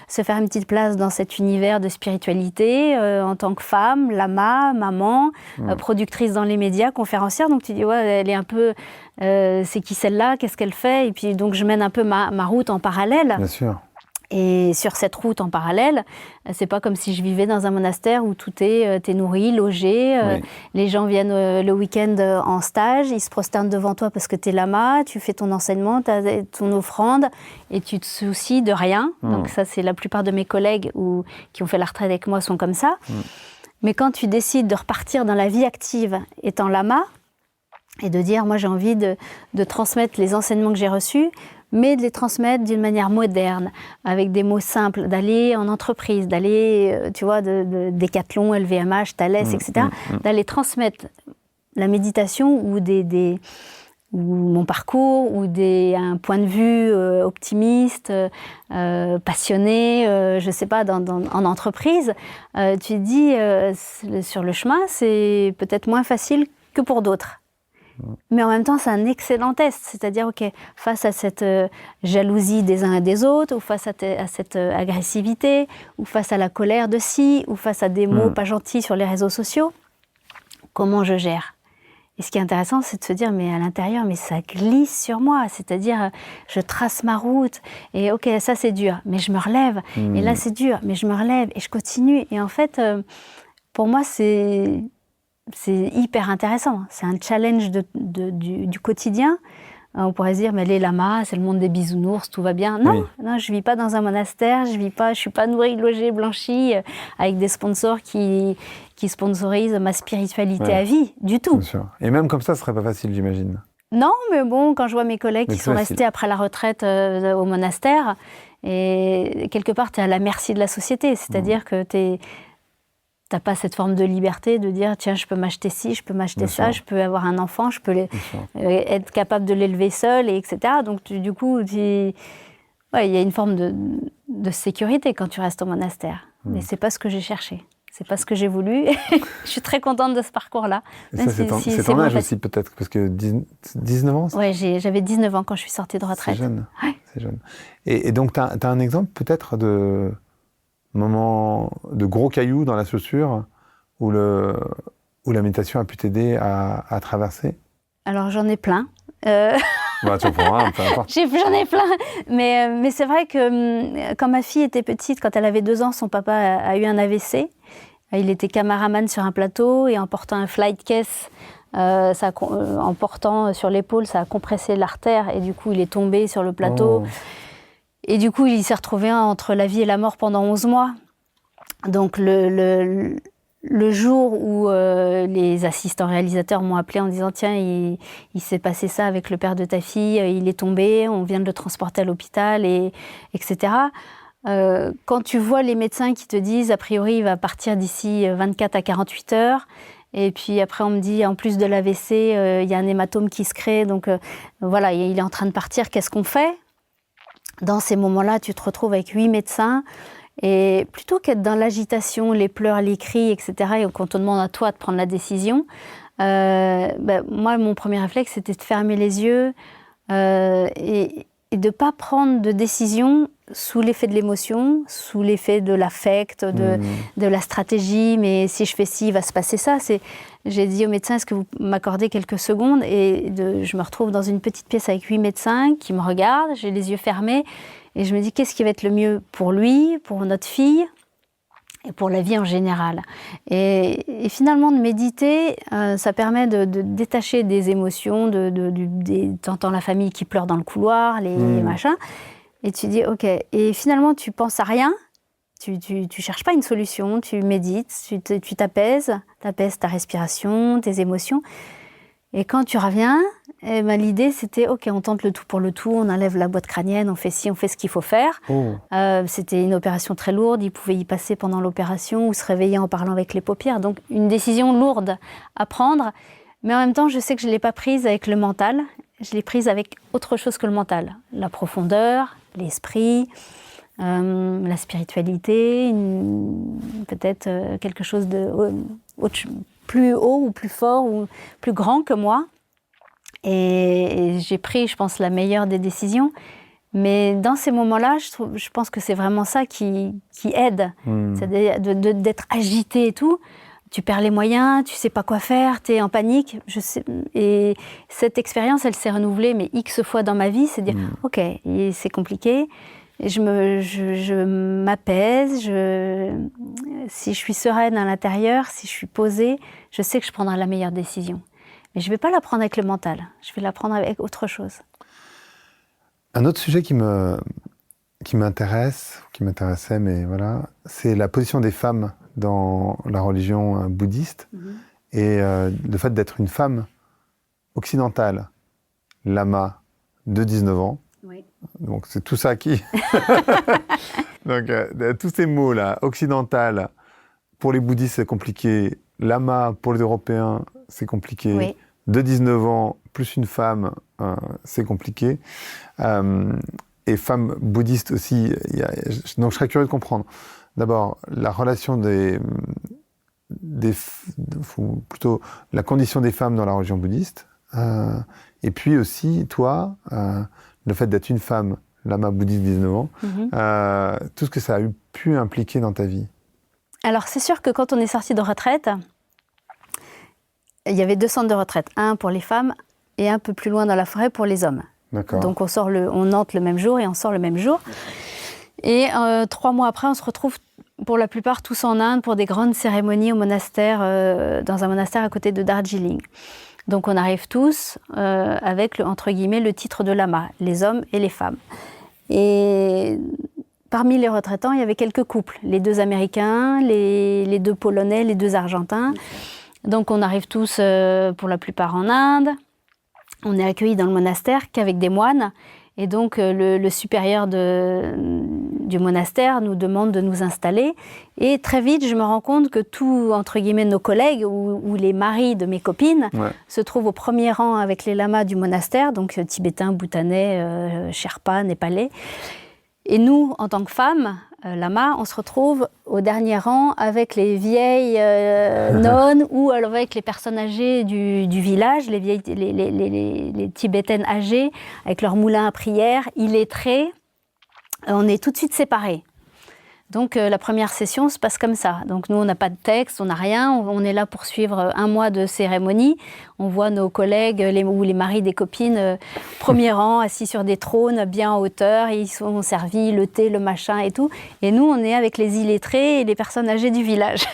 se faire une petite place dans cet univers de spiritualité en tant que femme, lama, maman, productrice dans les médias, conférencière. Donc tu dis, ouais, elle est un peu, c'est qui celle-là, qu'est-ce qu'elle fait? Et puis donc je mène un peu ma route en parallèle. Bien sûr. Et sur cette route en parallèle, c'est pas comme si je vivais dans un monastère où tout est, t'es nourri, logé, les gens viennent le week-end en stage, ils se prosternent devant toi parce que t'es lama, tu fais ton enseignement, t'as ton offrande et tu te soucies de rien. Donc ça, c'est la plupart de mes collègues qui ont fait la retraite avec moi sont comme ça. Mais quand tu décides de repartir dans la vie active étant lama et de dire, moi j'ai envie de transmettre les enseignements que j'ai reçus, mais de les transmettre d'une manière moderne, avec des mots simples, d'aller en entreprise, d'aller, tu vois, de Decathlon, LVMH, Thales, etc., d'aller transmettre la méditation ou ou mon parcours, ou un point de vue optimiste, passionné, je sais pas, en entreprise, tu te dis, sur le chemin, c'est peut-être moins facile que pour d'autres. Mais en même temps, c'est un excellent test. C'est-à-dire, OK, face à cette jalousie des uns et des autres, ou face à cette agressivité, ou face à la colère de ci, ou face à des mots pas gentils sur les réseaux sociaux, comment je gère? Et ce qui est intéressant, c'est de se dire, mais à l'intérieur, mais ça glisse sur moi. C'est-à-dire, je trace ma route, et OK, ça c'est dur, mais je me relève. Et là, c'est dur, mais je me relève, et je continue. Et en fait, pour moi, c'est hyper intéressant. C'est un challenge du quotidien. On pourrait se dire, mais les lamas, c'est le monde des bisounours, tout va bien. Non, non, je ne vis pas dans un monastère, je ne suis pas nourrie, logée, blanchie, avec des sponsors qui sponsorisent ma spiritualité à vie, du tout. Bien sûr. Et même comme ça, ce ne serait pas facile, j'imagine. Non, mais bon, quand je vois mes collègues qui sont restés après la retraite au monastère, et quelque part, tu es à la merci de la société. C'est-à-dire que t'as pas cette forme de liberté de dire tiens, je peux m'acheter ci, je peux m'acheter ça, je peux avoir un enfant, je peux être capable de l'élever seul, etc. Donc du coup, il y a une forme de sécurité quand tu restes au monastère. Mais c'est pas ce que j'ai cherché. C'est pas ce que j'ai voulu. Je suis très contente de ce parcours-là. C'est ton âge aussi peut-être, parce que 19 ans? Oui, j'avais 19 ans quand je suis sortie de retraite. C'est jeune. Ouais. C'est jeune. Et donc, tu as un exemple peut-être de moment de gros cailloux dans la chaussure où la méditation a pu t'aider à traverser? Alors j'en ai plein. Bah, tu en prends un, peu importe. J'en ai plein. Mais c'est vrai que quand ma fille était petite, quand elle avait 2 ans, son papa a eu un AVC. Il était caméraman sur un plateau et en portant un flight case, en portant sur l'épaule, ça a compressé l'artère et du coup il est tombé sur le plateau. Et du coup, il s'est retrouvé entre la vie et la mort pendant 11 mois. Donc, le jour où les assistants réalisateurs m'ont appelé en disant « Tiens, il s'est passé ça avec le père de ta fille, il est tombé, on vient de le transporter à l'hôpital, etc. » Quand tu vois les médecins qui te disent « A priori, il va partir d'ici 24 à 48 heures », et puis après, on me dit, en plus de l'AVC, il y a un hématome qui se crée, donc voilà, il est en train de partir, qu'est-ce qu'on fait ? Dans ces moments-là, tu te retrouves avec 8 médecins et plutôt qu'être dans l'agitation, les pleurs, les cris, etc., et qu'on te demande à toi de prendre la décision, moi, mon premier réflexe, c'était de fermer les yeux et de ne pas prendre de décision sous l'effet de l'émotion, sous l'effet de l'affect, de la stratégie, mais si je fais ci, il va se passer ça. J'ai dit au médecin, est-ce que vous m'accordez quelques secondes? Et je me retrouve dans une petite pièce avec 8 médecins qui me regardent, j'ai les yeux fermés, et je me dis, qu'est-ce qui va être le mieux pour lui, pour notre fille, et pour la vie en général. Et finalement, de méditer, ça permet de détacher des émotions, t'entends la famille qui pleure dans le couloir, les machins, et tu dis, OK, et finalement, tu penses à rien, Tu cherches pas une solution, tu médites, tu t'apaises ta respiration, tes émotions. Et quand tu reviens, eh ben, l'idée c'était, ok, on tente le tout pour le tout, on enlève la boîte crânienne, on fait ci, on fait ce qu'il faut faire. Oh. C'était une opération très lourde, il pouvait y passer pendant l'opération ou se réveiller en parlant avec les paupières. Donc une décision lourde à prendre, mais en même temps je sais que je ne l'ai pas prise avec le mental, je l'ai prise avec autre chose que le mental. La profondeur, l'esprit, la spiritualité, peut-être quelque chose de plus haut ou plus fort ou plus grand que moi. Et j'ai pris, je pense, la meilleure des décisions. Mais dans ces moments-là, je pense que c'est vraiment ça qui aide. C'est d'être agité et tout. Tu perds les moyens, tu sais pas quoi faire, tu es en panique. Et cette expérience, elle s'est renouvelée, mais X fois dans ma vie, c'est de dire, ok, c'est compliqué. Et je m'apaise, si je suis sereine à l'intérieur, si je suis posée, je sais que je prendrai la meilleure décision. Mais je ne vais pas la prendre avec le mental, je vais la prendre avec autre chose. Un autre sujet qui m'intéressait, mais voilà, c'est la position des femmes dans la religion bouddhiste et le fait d'être une femme occidentale, lama de 19 ans. Oui. Donc c'est tout ça qui... Donc tous ces mots-là, occidental, pour les bouddhistes c'est compliqué, lama pour les Européens c'est compliqué, oui. De 19 ans plus une femme c'est compliqué, et femme bouddhiste aussi, donc je serais curieux de comprendre d'abord la relation ou plutôt la condition des femmes dans la religion bouddhiste, et puis aussi toi, le fait d'être une femme, lama bouddhiste 19 ans, tout ce que ça a pu impliquer dans ta vie. Alors c'est sûr que quand on est sorti de retraite, il y avait 2 centres de retraite, un pour les femmes et un peu plus loin dans la forêt pour les hommes. D'accord. Donc on entre le même jour et on sort le même jour. Et 3 mois après, on se retrouve pour la plupart tous en Inde pour des grandes cérémonies au monastère, dans un monastère à côté de Darjeeling. Donc on arrive tous avec, entre guillemets, le titre de lama, les hommes et les femmes. Et parmi les retraitants, il y avait quelques couples, les 2 Américains, les 2 Polonais, les 2 Argentins. Donc on arrive tous pour la plupart en Inde. On est accueillis dans le monastère qu'avec des moines. Et donc le supérieur du monastère nous demande de nous installer. Et très vite, je me rends compte que tous, entre guillemets, nos collègues ou les maris de mes copines se trouvent au premier rang avec les lamas du monastère, donc tibétains, bhoutanais, sherpas, népalais. Et nous, en tant que femmes, lamas, on se retrouve au dernier rang avec les vieilles nonnes ou alors avec les personnes âgées du village, les tibétaines âgées, avec leurs moulins à prière, illettrés. On est tout de suite séparés. Donc la première session se passe comme ça. Donc nous, on n'a pas de texte, on n'a rien. On est là pour suivre 1 mois de cérémonie. On voit nos collègues ou les maris des copines, premier rang, assis sur des trônes, bien en hauteur. Ils sont servis le thé, le machin et tout. Et nous, on est avec les illettrés et les personnes âgées du village.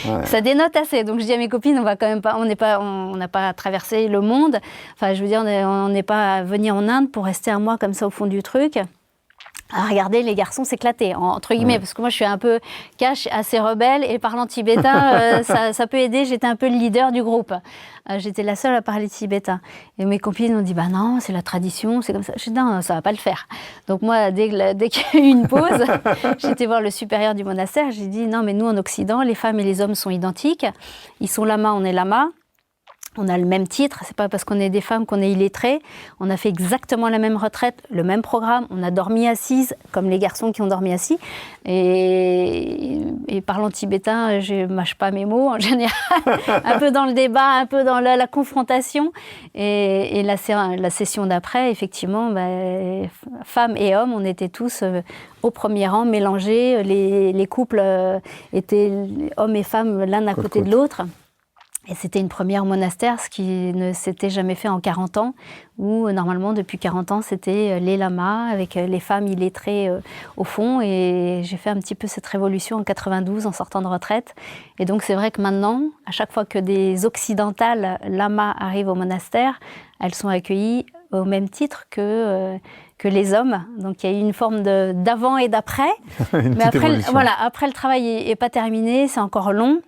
Ouais. Ça dénote assez. Donc je dis à mes copines, on va quand même pas, on n'a pas traversé le monde. Enfin, je veux dire, on n'est pas venu en Inde pour rester 1 mois comme ça au fond du truc. À regarder les garçons s'éclater, entre guillemets, parce que moi je suis un peu cash, assez rebelle, et parlant tibétain, ça peut aider, j'étais un peu le leader du groupe. J'étais la seule à parler tibétain. Et mes copines ont dit, bah non, c'est la tradition, c'est comme ça. Je dis, non, ça va pas le faire. Donc moi, dès qu'il y a eu une pause, j'étais voir le supérieur du monastère, j'ai dit, non mais nous en Occident, les femmes et les hommes sont identiques, ils sont lamas, on est lamas. On a le même titre, c'est pas parce qu'on est des femmes qu'on est illettrés. On a fait exactement la même retraite, le même programme. On a dormi assises, comme les garçons qui ont dormi assis. Et parlant tibétain, je mâche pas mes mots en général. Un peu dans le débat, un peu dans la confrontation. Et la session d'après, effectivement, femmes et hommes, on était tous au premier rang, mélangés. Les couples étaient hommes et femmes l'un à côté de l'autre. Et c'était une première au monastère, ce qui ne s'était jamais fait en 40 ans, où normalement depuis 40 ans c'était les lamas avec les femmes illettrées au fond. Et j'ai fait un petit peu cette révolution en 92 en sortant de retraite. Et donc c'est vrai que maintenant, à chaque fois que des occidentales lamas arrivent au monastère, elles sont accueillies au même titre que les hommes. Donc il y a eu une forme d'avant et d'après. Mais après le travail n'est pas terminé, c'est encore long.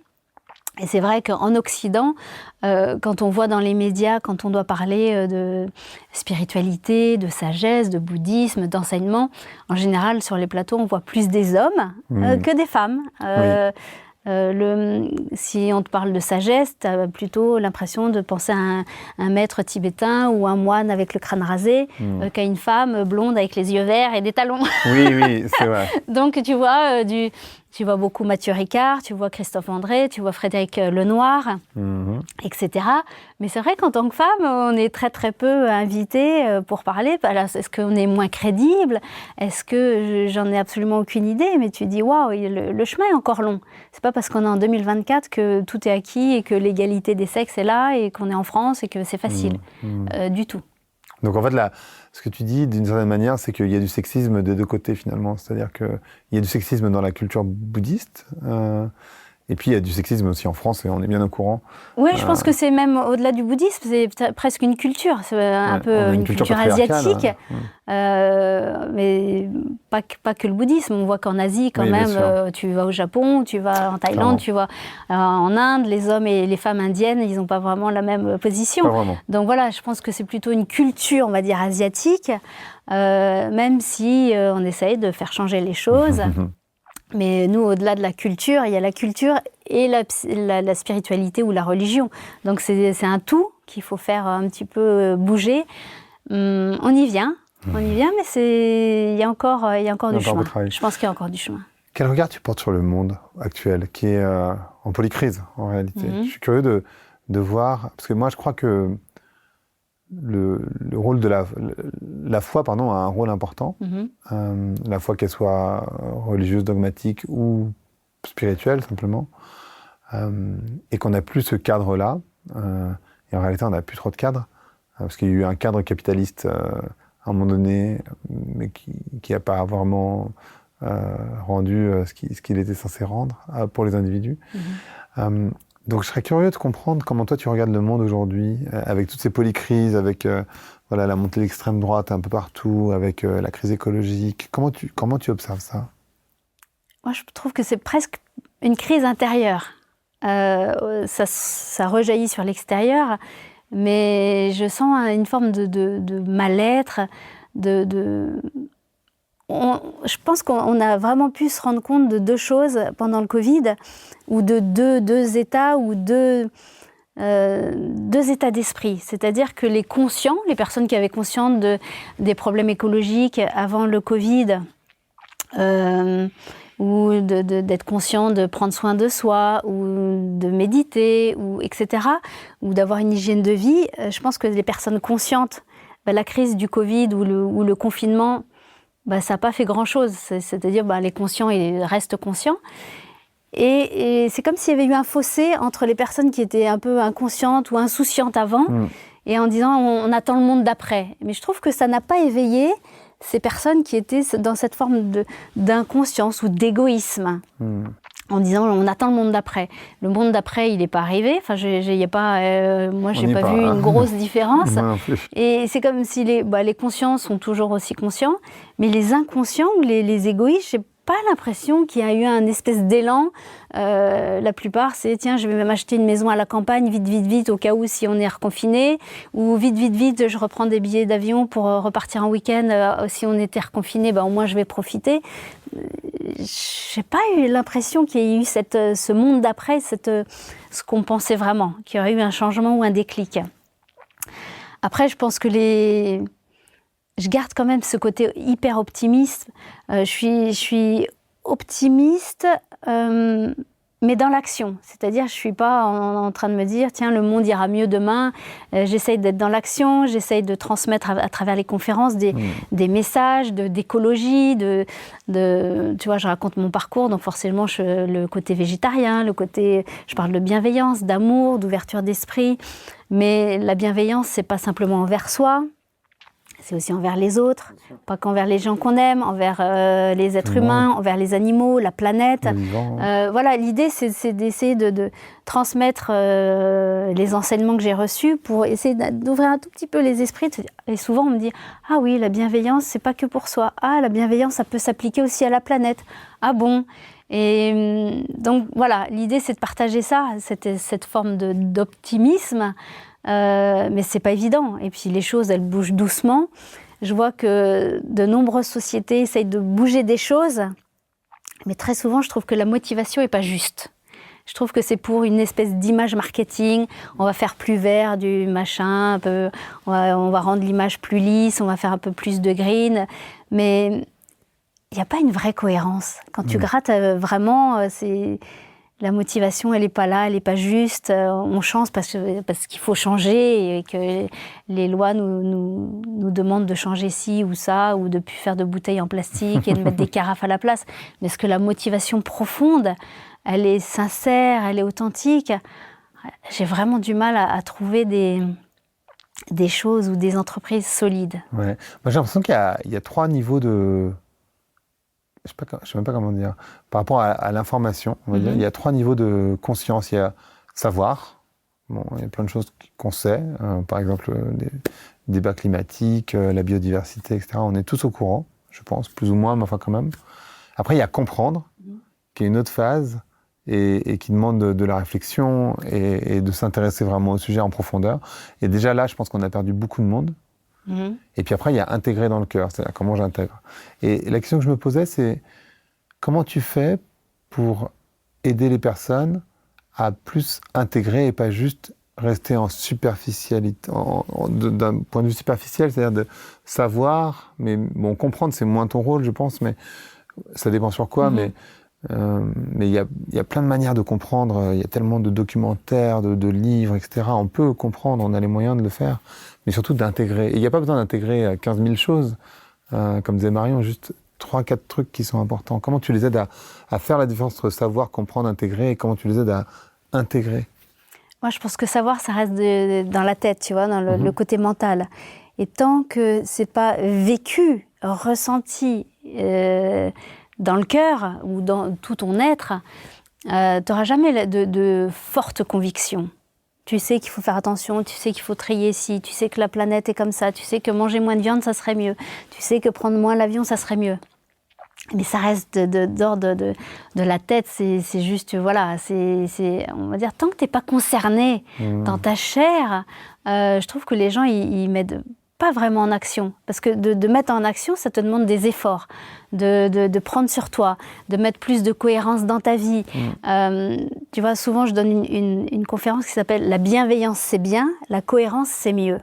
Et c'est vrai qu'en Occident, quand on voit dans les médias, quand on doit parler de spiritualité, de sagesse, de bouddhisme, d'enseignement, en général, sur les plateaux, on voit plus des hommes que des femmes. Si on te parle de sagesse, tu as plutôt l'impression de penser à un maître tibétain ou un moine avec le crâne rasé qu'à une femme blonde avec les yeux verts et des talons. Oui, c'est vrai. Donc tu vois, tu vois beaucoup Mathieu Ricard, tu vois Christophe André, tu vois Frédéric Lenoir, etc. Mais c'est vrai qu'en tant que femme, on est très très peu invité pour parler. Alors, est-ce qu'on est moins crédible? Est-ce que j'en ai absolument aucune idée? Mais tu dis, waouh, le chemin est encore long. C'est pas parce qu'on est en 2024 que tout est acquis et que l'égalité des sexes est là et qu'on est en France et que c'est facile. Du tout. Donc en fait, ce que tu dis, d'une certaine manière, c'est qu'il y a du sexisme des deux côtés finalement. C'est-à-dire qu'il y a du sexisme dans la culture bouddhiste, et puis il y a du sexisme aussi en France, et on est bien au courant. Oui, je pense que c'est même au-delà du bouddhisme, c'est presque une culture, c'est un peu une culture asiatique, mais pas que le bouddhisme. On voit qu'en Asie, quand même, tu vas au Japon, tu vas en Thaïlande, tu vas en Inde, les hommes et les femmes indiennes, ils n'ont pas vraiment la même position. Donc voilà, je pense que c'est plutôt une culture, on va dire, asiatique, même si on essaye de faire changer les choses. Mais nous, au-delà de la culture, il y a la culture et la spiritualité ou la religion. Donc c'est un tout qu'il faut faire un petit peu bouger. On y vient, mais il y a encore du chemin. Je pense qu'il y a encore du chemin. Quel regard tu portes sur le monde actuel, qui est en polycrise, en réalité? Je suis curieux de voir, parce que moi, je crois que le rôle de la foi, a un rôle important. La foi, qu'elle soit religieuse, dogmatique ou spirituelle, simplement. Et qu'on n'a plus ce cadre-là. Et en réalité, on n'a plus trop de cadre. Parce qu'il y a eu un cadre capitaliste à un moment donné, mais qui n'a pas vraiment rendu ce qu'il était censé rendre pour les individus. Donc je serais curieux de comprendre comment toi tu regardes le monde aujourd'hui, avec toutes ces polycrises, avec la montée de l'extrême droite un peu partout, avec la crise écologique. Comment tu observes ça? Moi, je trouve que c'est presque une crise intérieure. Ça rejaillit sur l'extérieur, mais je sens une forme de mal-être, je pense qu'on a vraiment pu se rendre compte de deux choses pendant le Covid, ou de deux états, ou deux états d'esprit. C'est-à-dire que les conscients, les personnes qui avaient conscience des problèmes écologiques avant le Covid, ou d'être conscient de prendre soin de soi, ou de méditer, etc., ou d'avoir une hygiène de vie, je pense que les personnes conscientes, la crise du Covid ou le confinement, ça n'a pas fait grand-chose. C'est-à-dire les conscients, ils restent conscients. Et c'est comme s'il y avait eu un fossé entre les personnes qui étaient un peu inconscientes ou insouciantes avant, et en disant on attend le monde d'après. Mais je trouve que ça n'a pas éveillé ces personnes qui étaient dans cette forme d'inconscience ou d'égoïsme. En disant on attend le monde d'après. Le monde d'après, il n'est pas arrivé. Enfin, moi, j'ai pas vu une grosse différence. Et c'est comme si les conscients sont toujours aussi conscients, mais les inconscients ou les égoïstes, j'ai pas l'impression qu'il y a eu un espèce d'élan. La plupart, c'est tiens, je vais même acheter une maison à la campagne, vite, au cas où si on est reconfiné, ou vite, je reprends des billets d'avion pour repartir en week-end. Si on était reconfiné, au moins je vais profiter. J'ai pas eu l'impression qu'il y ait eu ce monde d'après, ce qu'on pensait vraiment, qu'il y aurait eu un changement ou un déclic. Après, je pense que je garde quand même ce côté hyper optimiste. Je suis optimiste, mais dans l'action. C'est-à-dire, je ne suis pas en train de me dire « tiens, le monde ira mieux demain ». J'essaye d'être dans l'action, j'essaye de transmettre à travers les conférences des messages d'écologie, tu vois, je raconte mon parcours, donc forcément, le côté végétarien, je parle de bienveillance, d'amour, d'ouverture d'esprit. Mais la bienveillance, ce n'est pas simplement envers soi. c'est aussi envers les autres, pas qu'envers les gens qu'on aime, envers les êtres humains, envers les animaux, la planète. Voilà, l'idée, c'est d'essayer de transmettre les enseignements que j'ai reçus pour essayer d'ouvrir un tout petit peu les esprits. Et souvent, on me dit « Ah oui, la bienveillance, c'est pas que pour soi. Ah, la bienveillance, ça peut s'appliquer aussi à la planète. Ah bon ?» Et donc, voilà, l'idée, c'est de partager ça, cette forme d'optimisme. Mais c'est pas évident. Et puis les choses, elles bougent doucement. Je vois que de nombreuses sociétés essayent de bouger des choses, mais très souvent, je trouve que la motivation est pas juste. Je trouve que c'est pour une espèce d'image marketing. On va faire plus vert du machin, on va rendre l'image plus lisse, on va faire un peu plus de green. Mais il n'y a pas une vraie cohérence. Quand tu grattes vraiment, la motivation, elle n'est pas là, elle n'est pas juste. On change parce qu'il faut changer et que les lois nous demandent de changer ci ou ça, ou de ne plus faire de bouteilles en plastique et de mettre des carafes à la place. Mais est-ce que la motivation profonde, elle est sincère, elle est authentique? J'ai vraiment du mal à trouver des choses ou des entreprises solides. Ouais. Moi, j'ai l'impression qu'il y a 3 niveaux de... Je ne sais même pas comment dire. Par rapport à l'information, on va dire, il y a 3 niveaux de conscience. Il y a savoir. Bon, il y a plein de choses qu'on sait. Par exemple, les débats climatiques, la biodiversité, etc. On est tous au courant, je pense, plus ou moins, mais enfin quand même. Après, il y a comprendre, qui est une autre phase et qui demande de la réflexion et de s'intéresser vraiment au sujet en profondeur. Et déjà là, je pense qu'on a perdu beaucoup de monde. Et puis après, il y a intégrer dans le cœur, c'est-à-dire comment j'intègre. Et la question que je me posais, c'est comment tu fais pour aider les personnes à plus intégrer et pas juste rester en superficialité, d'un point de vue superficiel, c'est-à-dire de savoir, mais bon, comprendre, c'est moins ton rôle, je pense, mais ça dépend sur quoi, mais il y a plein de manières de comprendre, il y a tellement de documentaires, de livres, etc. On peut comprendre, on a les moyens de le faire, mais surtout d'intégrer. Et il n'y a pas besoin d'intégrer 15 000 choses, comme disait Marion, juste 3-4 trucs qui sont importants. Comment tu les aides à faire la différence entre savoir, comprendre, intégrer, et comment tu les aides à intégrer? Moi, je pense que savoir, ça reste dans la tête, tu vois, dans le côté mental. Et tant que c'est pas vécu, ressenti dans le cœur ou dans tout ton être, tu n'auras jamais de fortes convictions. Tu sais qu'il faut faire attention, tu sais qu'il faut trier ici, tu sais que la planète est comme ça, tu sais que manger moins de viande, ça serait mieux, tu sais que prendre moins l'avion, ça serait mieux. Mais ça reste d'ordre de la tête, c'est juste, voilà, on va dire, tant que tu n'es pas concerné dans ta chair, je trouve que les gens, ils mettent pas vraiment en action. Parce que de mettre en action, ça te demande des efforts, de prendre sur toi, de mettre plus de cohérence dans ta vie. Tu vois, souvent, je donne une conférence qui s'appelle « La bienveillance, c'est bien, la cohérence, c'est mieux ».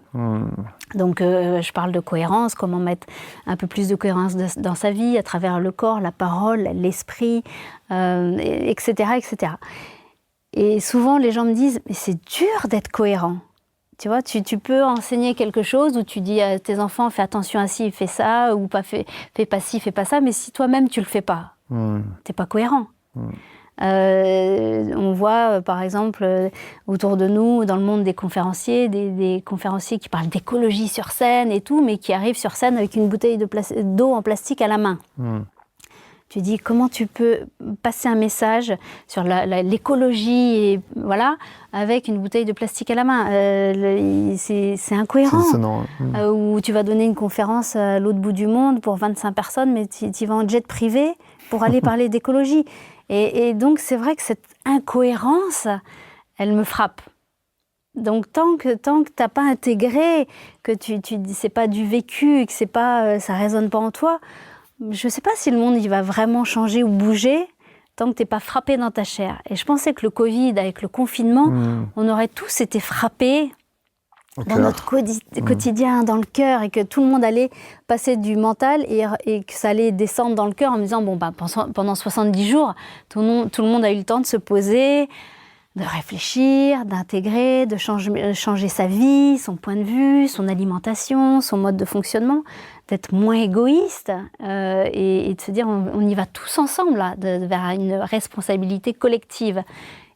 Donc, je parle de cohérence, comment mettre un peu plus de cohérence dans sa vie, à travers le corps, la parole, l'esprit, etc., etc. Et souvent, les gens me disent « Mais c'est dur d'être cohérent ». Tu vois, tu peux enseigner quelque chose où tu dis à tes enfants « Fais attention à ci, fais ça » ou pas, fais pas ci, fais pas ça. Mais si toi-même, tu le fais pas, t'es pas cohérent. On voit, par exemple, autour de nous, dans le monde des conférenciers, des conférenciers qui parlent d'écologie sur scène et tout, mais qui arrivent sur scène avec une bouteille d'eau en plastique à la main. Tu dis comment tu peux passer un message sur l'écologie et voilà avec une bouteille de plastique à la main. C'est incohérent. Ou tu vas donner une conférence à l'autre bout du monde pour 25 personnes, mais tu vas en jet privé pour aller parler d'écologie. Et donc c'est vrai que cette incohérence, elle me frappe. Donc tant que t'as pas intégré, que c'est pas du vécu, que c'est pas, ça résonne pas en toi. Je ne sais pas si le monde il va vraiment changer ou bouger tant que tu n'es pas frappé dans ta chair. Et je pensais que le Covid, avec le confinement, on aurait tous été frappés dans notre quotidien, dans le cœur, et que tout le monde allait passer du mental et que ça allait descendre dans le cœur en me disant, bon, bah, pendant 70 jours, tout le monde a eu le temps de se poser, de réfléchir, d'intégrer, de changer sa vie, son point de vue, son alimentation, son mode de fonctionnement, d'être moins égoïste et de se dire on y va tous ensemble là, vers une responsabilité collective.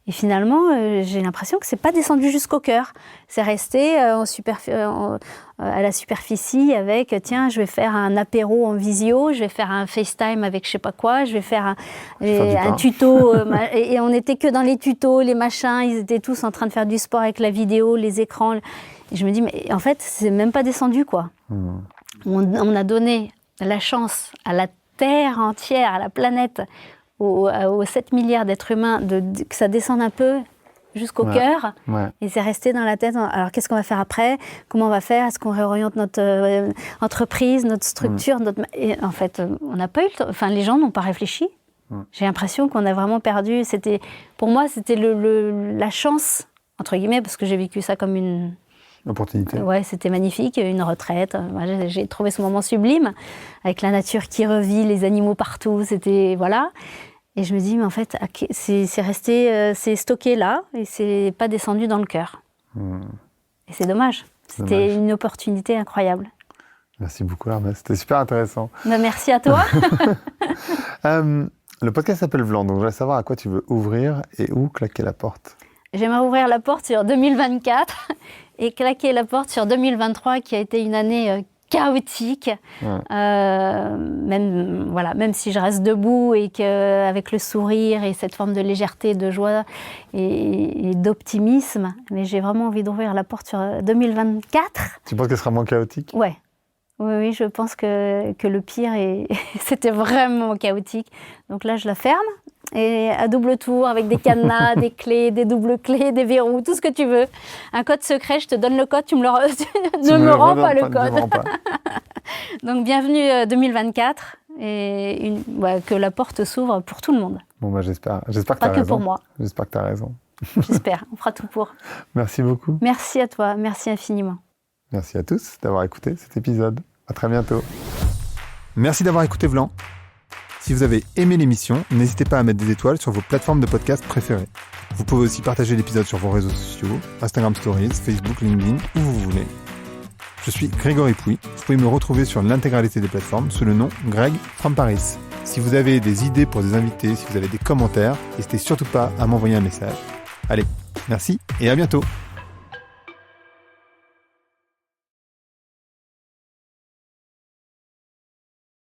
Et finalement, j'ai l'impression que c'est pas descendu jusqu'au cœur. C'est resté à la superficie avec, tiens, je vais faire un apéro en visio, je vais faire un FaceTime avec je sais pas quoi, je vais faire un tuto. Et on n'était que dans les tutos, les machins, ils étaient tous en train de faire du sport avec la vidéo, les écrans. Et je me dis, mais en fait, c'est même pas descendu, quoi. On a donné la chance à la Terre entière, à la planète, aux 7 milliards d'êtres humains, que ça descende un peu jusqu'au cœur. Et c'est resté dans la tête. Alors, qu'est-ce qu'on va faire après? Comment on va faire? Est-ce qu'on réoriente notre entreprise, notre structure Et en fait, on n'a pas eu le temps. Enfin, les gens n'ont pas réfléchi. J'ai l'impression qu'on a vraiment perdu. Pour moi, c'était la chance, entre guillemets, parce que j'ai vécu ça comme une... opportunité. Ouais, c'était magnifique, une retraite. Moi, j'ai trouvé ce moment sublime, avec la nature qui revit, les animaux partout, c'était... Voilà. Et je me dis, mais en fait, c'est resté, c'est stocké là, et c'est pas descendu dans le cœur. Et c'est dommage. C'était une opportunité incroyable. Merci beaucoup, Ernest. C'était super intéressant. Merci à toi. Le podcast s'appelle Vlan, donc je voudrais savoir à quoi tu veux ouvrir et où claquer la porte. J'aimerais ouvrir la porte sur 2024 et claquer la porte sur 2023, qui a été une année chaotique. Même si je reste debout et qu'avec le sourire et cette forme de légèreté, de joie et d'optimisme, mais j'ai vraiment envie d'ouvrir la porte sur 2024. Tu penses qu'elle sera moins chaotique? Ouais. Oui, je pense que le pire, c'était vraiment chaotique. Donc là, je la ferme. Et à double tour, avec des cadenas, des clés, des doubles clés, des verrous, tout ce que tu veux. Un code secret, je te donne le code, tu ne me rends pas le code. Donc bienvenue 2024 et que la porte s'ouvre pour tout le monde. Bon, bah, j'espère que tu as raison. Pas que pour moi. J'espère que tu as raison. J'espère, on fera tout pour. Merci beaucoup. Merci à toi, merci infiniment. Merci à tous d'avoir écouté cet épisode. À très bientôt. Merci d'avoir écouté Vlan. Si vous avez aimé l'émission, n'hésitez pas à mettre des étoiles sur vos plateformes de podcast préférées. Vous pouvez aussi partager l'épisode sur vos réseaux sociaux, Instagram Stories, Facebook, LinkedIn, où vous voulez. Je suis Grégory Pouy. Vous pouvez me retrouver sur l'intégralité des plateformes sous le nom Greg from Paris. Si vous avez des idées pour des invités, si vous avez des commentaires, n'hésitez surtout pas à m'envoyer un message. Allez, merci et à bientôt.